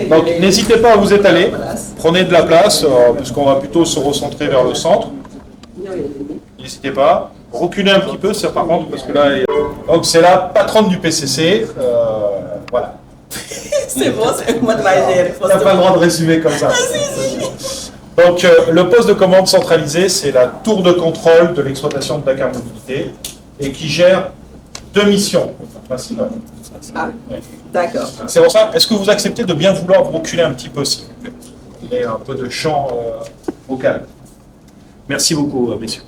Donc n'hésitez pas à vous étaler, prenez de la place, puisqu'on va plutôt se recentrer vers le centre. N'hésitez pas, reculez un petit peu, c'est par contre, parce que là, donc c'est la patronne du PCC, voilà. C'est bon, c'est moi de la gérer. On n'a pas le droit de résumer comme ça. Donc le poste de commande centralisé, c'est la tour de contrôle de l'exploitation de Dakar Mobilité et qui gère deux missions principales. Ah, d'accord. C'est pour ça, est-ce que vous acceptez de bien vouloir vous reculer un petit peu, s'il vous plaît? Et un peu de chant vocal. Merci beaucoup, messieurs.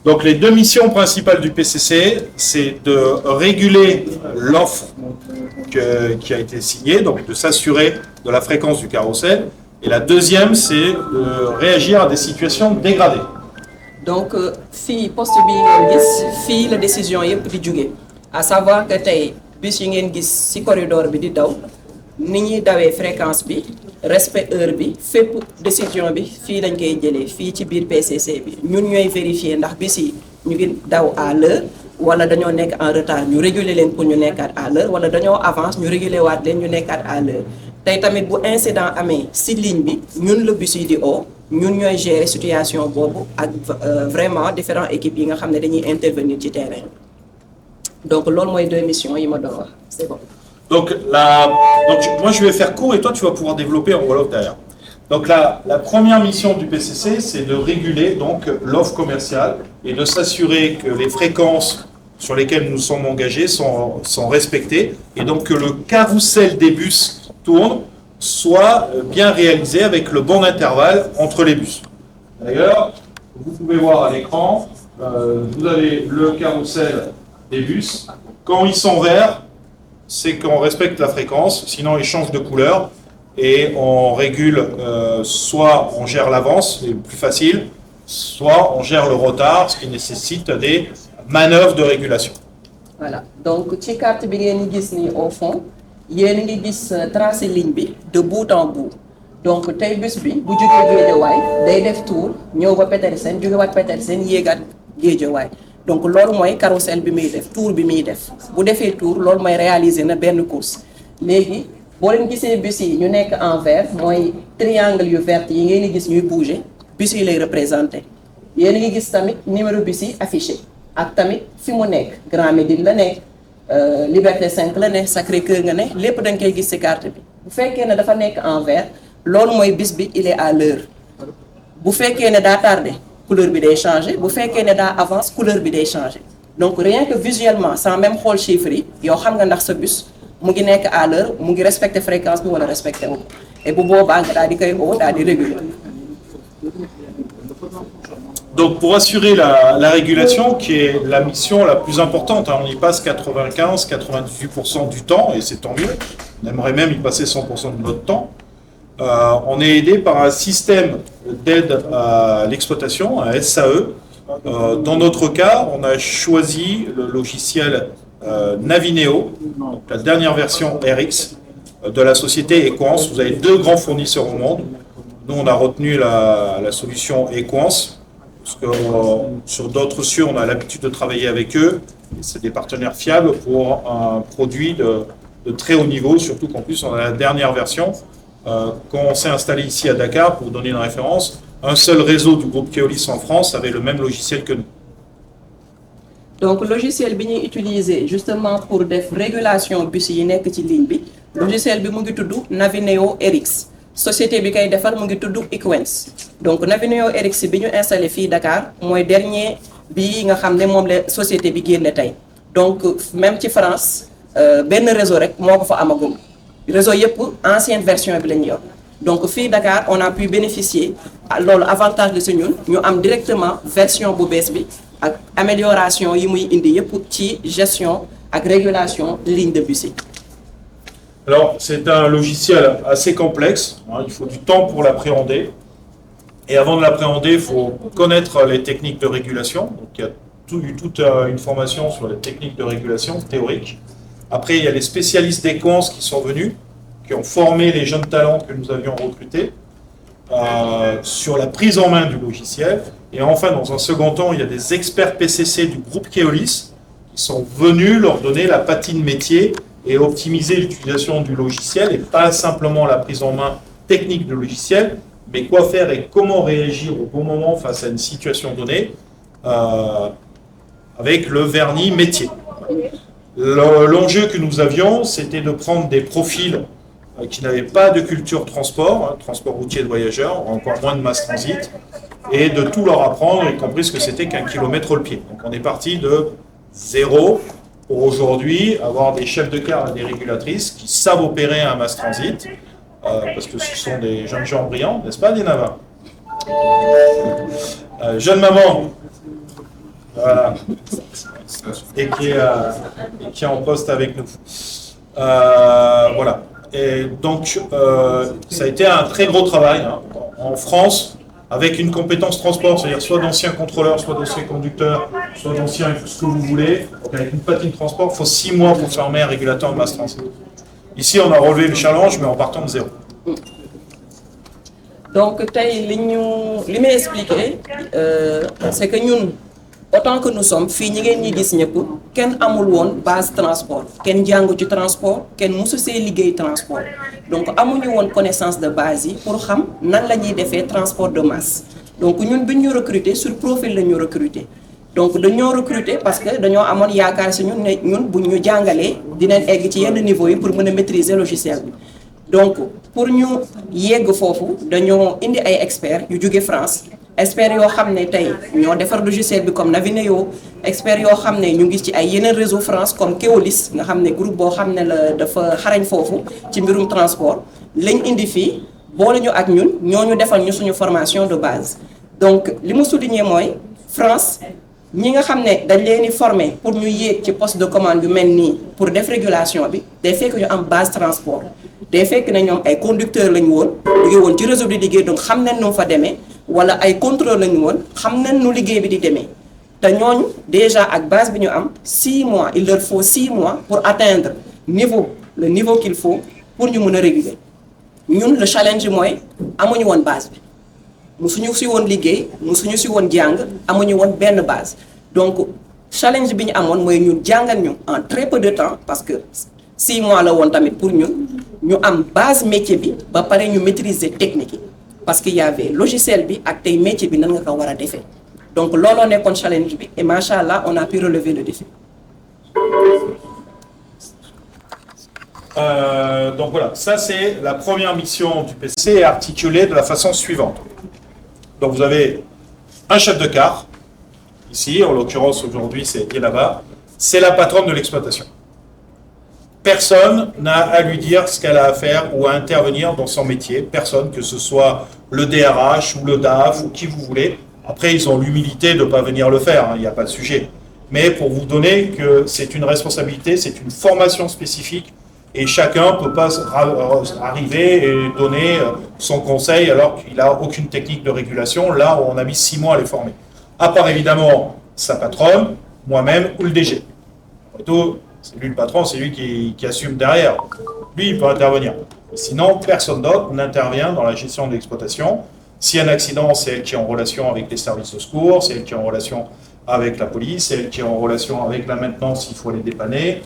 Donc les deux missions principales du PCC, c'est de réguler l'offre qui a été signée, donc de s'assurer de la fréquence du carrousel. Et la deuxième, c'est de réagir à des situations dégradées. Donc, si poste bi ngeen gis fii la décision yëpp di jóge à savoir que tey bus yi ngeen gis ci corridor bi di daw ni ñuy dawee fréquence bi respect heure bi fépp décision bi fii lañ koy jëlee fii ci biir PCC bi ñun ñooy vérifier ndax bus yi ñu ngi daw à l'heure wala dañoo nekk en retard ñu réguler leen pour ñu nekkaat à l'heure wala dañoo avance ñu réguler waat leen ñu nekkaat à l'heure tey tamit bu incident amee ci ligne bi ñun la bus yi di ñun ñooy gérer situation boobu ak vraiment différentes équipes yi nga xam ne dañuy intervenir ci terrain donc loolu mooy deux missions yi ma doon wax c'est bon. Donc moi je vais faire court et toi tu vas pouvoir développer en Wolof derrière. Donc la première mission du PCC, c'est de réguler donc l'offre commerciale et de s'assurer que les fréquences sur lesquelles nous sommes engagés sont respectées et donc que le carrousel des bus qui tourne soit bien réalisé avec le bon intervalle entre les bus. D'ailleurs, vous pouvez voir à l'écran, vous avez le carrousel des bus. Quand ils sont verts, c'est qu'on respecte la fréquence, sinon ils changent de couleur et on régule, soit on gère l'avance, c'est plus facile, soit on gère le retard, ce qui nécessite des manœuvres de régulation. Voilà, donc ci carte bi ngeen gis ni au fond yéen ngi gis tracé ligne bi de bout en bout donc tey bus bi bu jógee Guédiawaye day def tour ñëw ba Petersen jógewaat Petersen yéegaat Guédiawaye donc loolu mooy carrousel bi muy def tour bi muy def bu defee tour loolu mooy réaliser na benn course léegi boo leen gisee bus yi ñu nekk en vert mooy triangle yu vert yi ngeen di gis ñuy bouger bus yi lay représenté yéen a ngi gis tamit numéro bus yi affiché ak tamit fi mu nekk Grand Médine la nekk Liberté 5 la nekk Sacré-Cœur nga ne lépp da nga koy gis ci carte bi bu fekkee ne dafa nekk en vert loolu mooy bus bi il est à l'heure bu fekkee ne daa tardé couleur bi day changé bu fekkee ne daa avance couleur bi day changé donc rien que visuellement sans même xool chiffres yi yow xam nga ndax sa bus mu ngi nekk à l'heure mu ngi respecté fréquence bi wala respecté wu et bu boobaa nga daal di koy oo daal di réguler. Donc pour assurer la régulation, qui est la mission la plus importante, hein, on y passe 95-98% du temps, et c'est tant mieux, on aimerait même y passer 100% de notre temps, on est aidé par un système d'aide à l'exploitation, un SAE. Dans notre cas, on a choisi le logiciel Navineo, donc la dernière version RX de la société Equance. Vous avez deux grands fournisseurs au monde. Nous, on a retenu la solution Equance, parce que sur d'autres cieux, on a l'habitude de travailler avec eux. C'est des partenaires fiables pour un produit de très haut niveau, surtout qu'en plus, on a la dernière version. Quand on s'est installé ici à Dakar, pour vous donner une référence, un seul réseau du groupe Keolis en France avait le même logiciel que nous. Donc le logiciel bi ñuy utiliser justement pour def régulation bus yi nekk ci ligne bi logiciel bi mu ngi tudd Navineo RX société bi koy defal mu ngi tudd Equance donc Navineo RX bi ñu installé fii Dakar mooy dernier bi nga xam ne moom la société bi génne tey donc même ci France benn réseau rek moo ko fa amagum réseau yëpp ancienne version bi lañ yor donc fii Dakar on a pu bénéficier loolu avantage la si ñun ñu am directement version bu bees bi ak amélioration yi muy indi yëpp ci gestion ak régulation ligne de bus yi. Alors c'est un logiciel assez complexe, hein, il faut du temps pour l'appréhender. Et avant de l'appréhender, il faut connaître les techniques de régulation. Donc il y a toute une formation sur les techniques de régulation théorique. Après, il y a les spécialistes d'Equance qui sont venus, qui ont formé les jeunes talents que nous avions recrutés sur la prise en main du logiciel. Et enfin, dans un second temps, il y a des experts PCC du groupe Keolis qui sont venus leur donner la patine métier et optimiser l'utilisation du logiciel, et pas simplement la prise en main technique du logiciel, mais quoi faire et comment réagir au bon moment face à une situation donnée avec le vernis métier. L'enjeu que nous avions, c'était de prendre des profils qui n'avaient pas de culture transport, hein, transport routier de voyageurs, encore moins de mass transit, et de tout leur apprendre, y compris ce que c'était qu'un kilomètre le pied. Donc on est parti de zéro pour aujourd'hui avoir des chefs de car et des régulatrices qui savent opérer un mass transit, parce que ce sont des jeunes gens brillants, n'est-ce pas Dinava? Jeune maman, voilà, et qui est en poste avec nous. Voilà. Et donc, ça a été un très gros travail hein, en France, avec une compétence transport, c'est-à-dire soit d'anciens contrôleurs, soit d'anciens conducteurs, soit d'anciens ce que vous voulez. Donc, avec une patine transport, il faut 6 mois pour former un régulateur de mass transit. Ici, on a relevé le challenge, mais en partant de zéro. Donc, li may expliqué, c'est que ñun, autant que nous sommes, fii ñi ngeen ñi gis ñëpp kenn amul woon base transport kenn jàngu ci transport kenn musu see liggéey transport donc amuñu woon connaissance de base yi pour xam nan la ñuy defee transport de masse donc ñun bi ñu recruter sur profil la ñu recruter donc dañoo recruter parce que dañoo amoon yaakaar si ñun ne ñun bu ñu jàngalee dinañ egg ci yenn niveau yi pour mën a maîtriser logiciel bi donc pour ñu yegg foofu dañoo indi ay experts yu jóge France experts yoo xam ne tey ñoo defar logiciel bi comme Navineo experts yoo xam ne ñu ngi ci ay yeneen réseau France comme Keolis nga xam ne groupe boo xam ne la dafa xarañ foofu ci mbirum transport lañ indi fii boole ñu ak ñun ñooñu defal ñu suñu formation de base donc li mu souligner mooy France ñi nga xam ne dañ leen di former pour ñu yéeg ci poste de commande yu mel nii pour def régulation bi day fekk ñu am base transport day fekk ne ñoom ay conducteurs lañu woon liggéey woon ci réseau bi di liggéey donc xam nañ nu mu fa demee wala ay contrôle lañu woon xam nañ nu liggéey bi di demee te ñooñu déjà ak base bi ñu am 6 mois il leur faut 6 mois pour atteindre le niveau qu'il faut pour ñu mën a réguler ñun le challenge mooy amuñu woon base bi musuñu si woon liggéey musuñu si woon jàng amuñu woon benn base donc challenge bi ñu amoon mooy ñun jàngal ñu en très peu de temps parce que 6 mois la woon tamit pour ñun ñu am base métier bi ba pare ñu maîtriser technique yi parce que y avait logiciel bi ak tey métier bi nan nga ko war a defee donc looloo nekkoon challenge bi et macha allah on a pu relever le défi. Donc voilà, ça c'est la première mission du PCC articulée de la façon suivante. Donc vous avez un chef de car, ici, en l'occurrence aujourd'hui c'est Yenaba, c'est la patronne de l'exploitation. Personne n'a à lui dire ce qu'elle a à faire ou à intervenir dans son métier, personne, que ce soit le DRH ou le DAF ou qui vous voulez. Après ils ont l'humilité de ne pas venir le faire, il n'y a pas de sujet. Mais pour vous donner que c'est une responsabilité, c'est une formation spécifique, et chacun ne peut pas arriver et donner son conseil alors qu'il n'a aucune technique de régulation, là où on a mis 6 mois à les former. À part évidemment sa patronne, moi-même ou le DG. C'est lui le patron, c'est lui qui assume derrière. Lui, il peut intervenir. Sinon, personne d'autre n'intervient dans la gestion de l'exploitation. S'il y a un accident, c'est elle qui est en relation avec les services de secours, c'est elle qui est en relation avec la police, c'est elle qui est en relation avec la maintenance s'il faut les dépanner.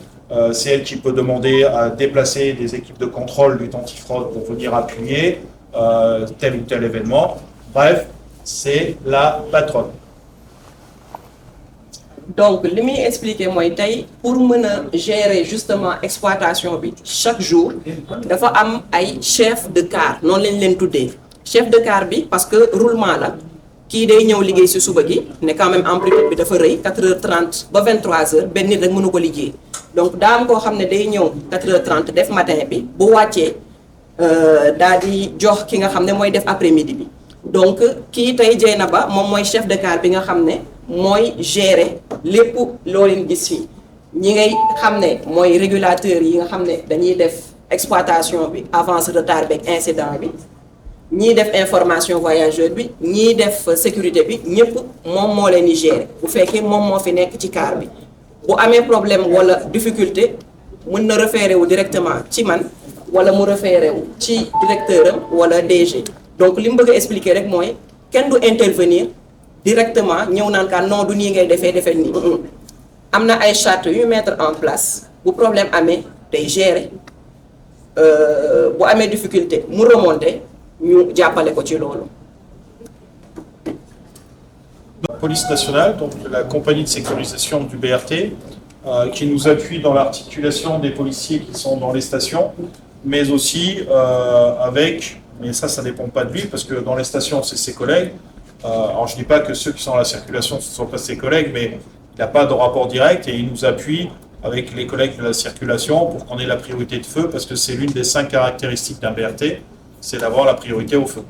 C'est elle qui peut demander à déplacer des équipes de contrôle lutte antifraude pour venir appuyer tel ou tel événement. Bref, c'est la patronne. Donc, li muy expliquer mooy tey pour mën a gérer justement exploitation bi chaque jour dafa am ay chef de car noonu lañ leen tuddee chef de car bi parce que roulement la kii day ñëw liggéey ci suba gi ne quand même amplitude bi dafa rëy 4h30 ba 23h benn nit rek mënu ko liggéey donc daa am koo xam ne day ñëw 4h30 def matin bi bu wàccee daal di jox ki nga xam ne mooy def après midi bi donc kii tey Dieynaba moom mooy chef de car bi nga xam ne mooy gérer lépp loo leen gis fii ñi ngay xam ne mooy régulateurs yi nga xam ne dañuy def exploitation bi avance retard beeg incident bi ñii def information voyageur bi ñii def sécurité bi ñëpp moom moo leen di gérer bu fekkee moom moo fi nekk ci car bi bu amee problème wala difficulté mën na référé wu directement ci man wala mu référé wu ci directeur am wala DG donc li mu bëgg a expliquer rek mooy kenn du intervenir directement ñëw naan kaan non du nii ngay defee nii am na ay chartes yu mettre en place bu problème amee day gérer bu amee difficulté mu remonter ñu jàppale ko ci loolu. Police nationale, donc la compagnie de sécurisation du BRT, qui nous appuie dans l'articulation des policiers qui sont dans les stations, mais aussi avec, mais ça dépend pas de lui, parce que dans les stations, c'est ses collègues. Alors je ne dis pas que ceux qui sont à la circulation ne sont pas ses collègues, mais il n'a pas de rapport direct et il nous appuie avec les collègues de la circulation pour qu'on ait la priorité de feu, parce que c'est l'une des 5 caractéristiques d'un BRT, c'est d'avoir la priorité au feu.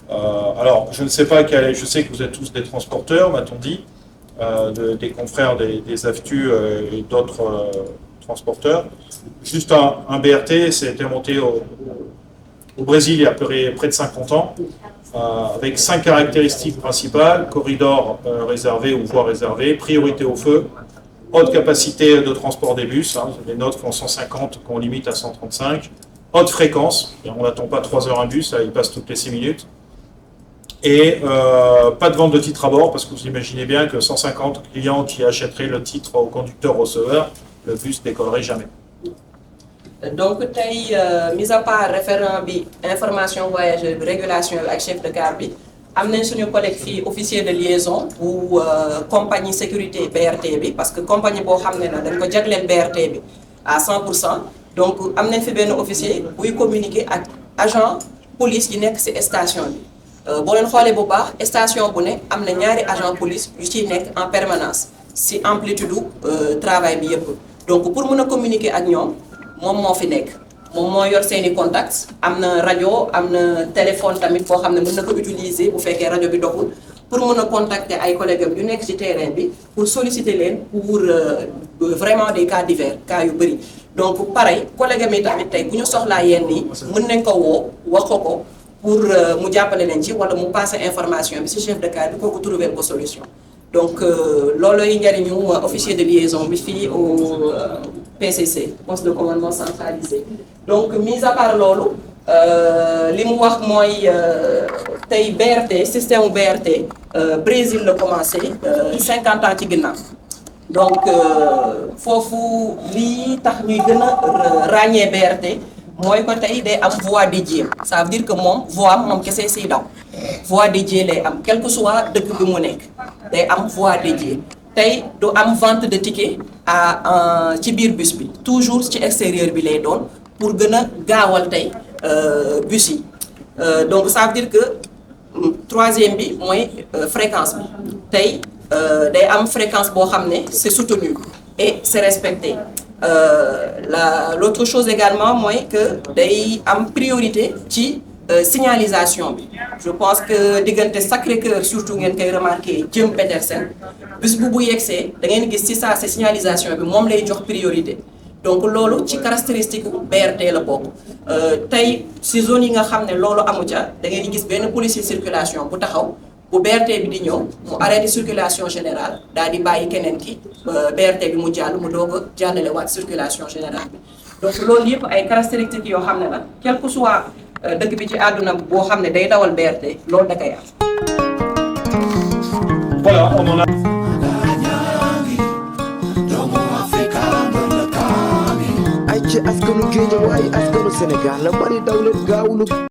Alors, je ne sais pas je sais que vous êtes tous des transporteurs, m'a-t-on dit, des confrères des AFTU et d'autres transporteurs. Juste un BRT, ça a été monté au Brésil il y a près de 50 ans, avec 5 caractéristiques principales: corridor réservé ou voie réservée, priorité au feu, haute capacité de transport des bus, les nôtres font 150 qu'on limite à 135, haute fréquence, on n'attend pas 3 heures un bus, il passe toutes les 6 minutes, et pas de vente de titre à bord, parce que vous imaginez bien que 150 clients qui achèteraient le titre au conducteur-receveur, le bus décollerait jamais. Donc tey mis à part référent bi information voyageur bi régulation bi ak chef de car bi am nañ suñu collègue fii officier de liaison bu compagnie sécurité BRT bi, parce que compagnie boo xam ne la dañ ko jagleel BRT bi à 100%. donc am nañ fi benn officier buy communiquer ak agent police yi nekk ci station bi. boo leen xoolee bu baax station bu ne am na ñaari agent police yu ciy nekk en permanence ci amplitude travail bi yëpp. donc pour mën a communiquer ak ñoom moom moo fi nekk moom moo yor seeni contacts, am na rajo am na téléphone tamit boo xam ne mën na ko utiliser bu fekkee rajo bi doxul pour mën a contacter ay collègues am yu nekk ci terrain bi pour solliciter leen pour vraiment des cas divers, cas yu bëri. donc pareil collègue am yi tamit tey bu ñu soxlaa yenn yi mën nañ ko woo wax ko pour mu jàppale leen ci wala mu passer information bi ci chef de car bi kooku trouver ko solution. donc loolooy njëriñu officier de liaison bi fii au PCC, poste de commandement centralisé. donc mis à part loolu li mu wax mooy tey BRT système BRT Brésil la commencé 50 ans ci ginnaaw donc foofu lii tax ñuy gën a ràññee BRT mooy ko tey day am voie dédiée ça veut dire que moom voie am moom kese siy daw voie dédiée lay am quel que soit dëkk bi mu nekk day am voie dédiée tey du am vente de ticket ci biir bus bi toujours ci extérieur bi lay doon pour gën a gaawal tey bus yi donc ça veut dire que troisième bi mooy fréquence bi tey day am fréquence boo xam ne c'est soutenu et c'est respecté l'autre chose également mooy que day am priorité ci signalisation bi je pense que diggante Sacré-Cœur surtout ngeen koy remarqué jëm Petersen bus bu yegsee da ngeen gis ci saa si signalisation bi moom lay jox priorité donc loolu ci caractéristique BRT la bokk tey si zone yi nga xam ne loolu amu ca da ngeen gis benn policier circulation bu taxaw bu BRT bi di ñëw mu arrêté circulation générale daal di bàyyi keneen ki BRT bi mu jàll mu doog a jàllale waat circulation générale bi donc loolu yëpp ay caractéristiques yoo xam ne la quel que soit dëkk bi ci àdduna boo xam ne day dawal BRT loolu da koy am. Voilà, on en a. ay ci askanu Guédiawaye askanu Sénégal la bari daw leen gaawlu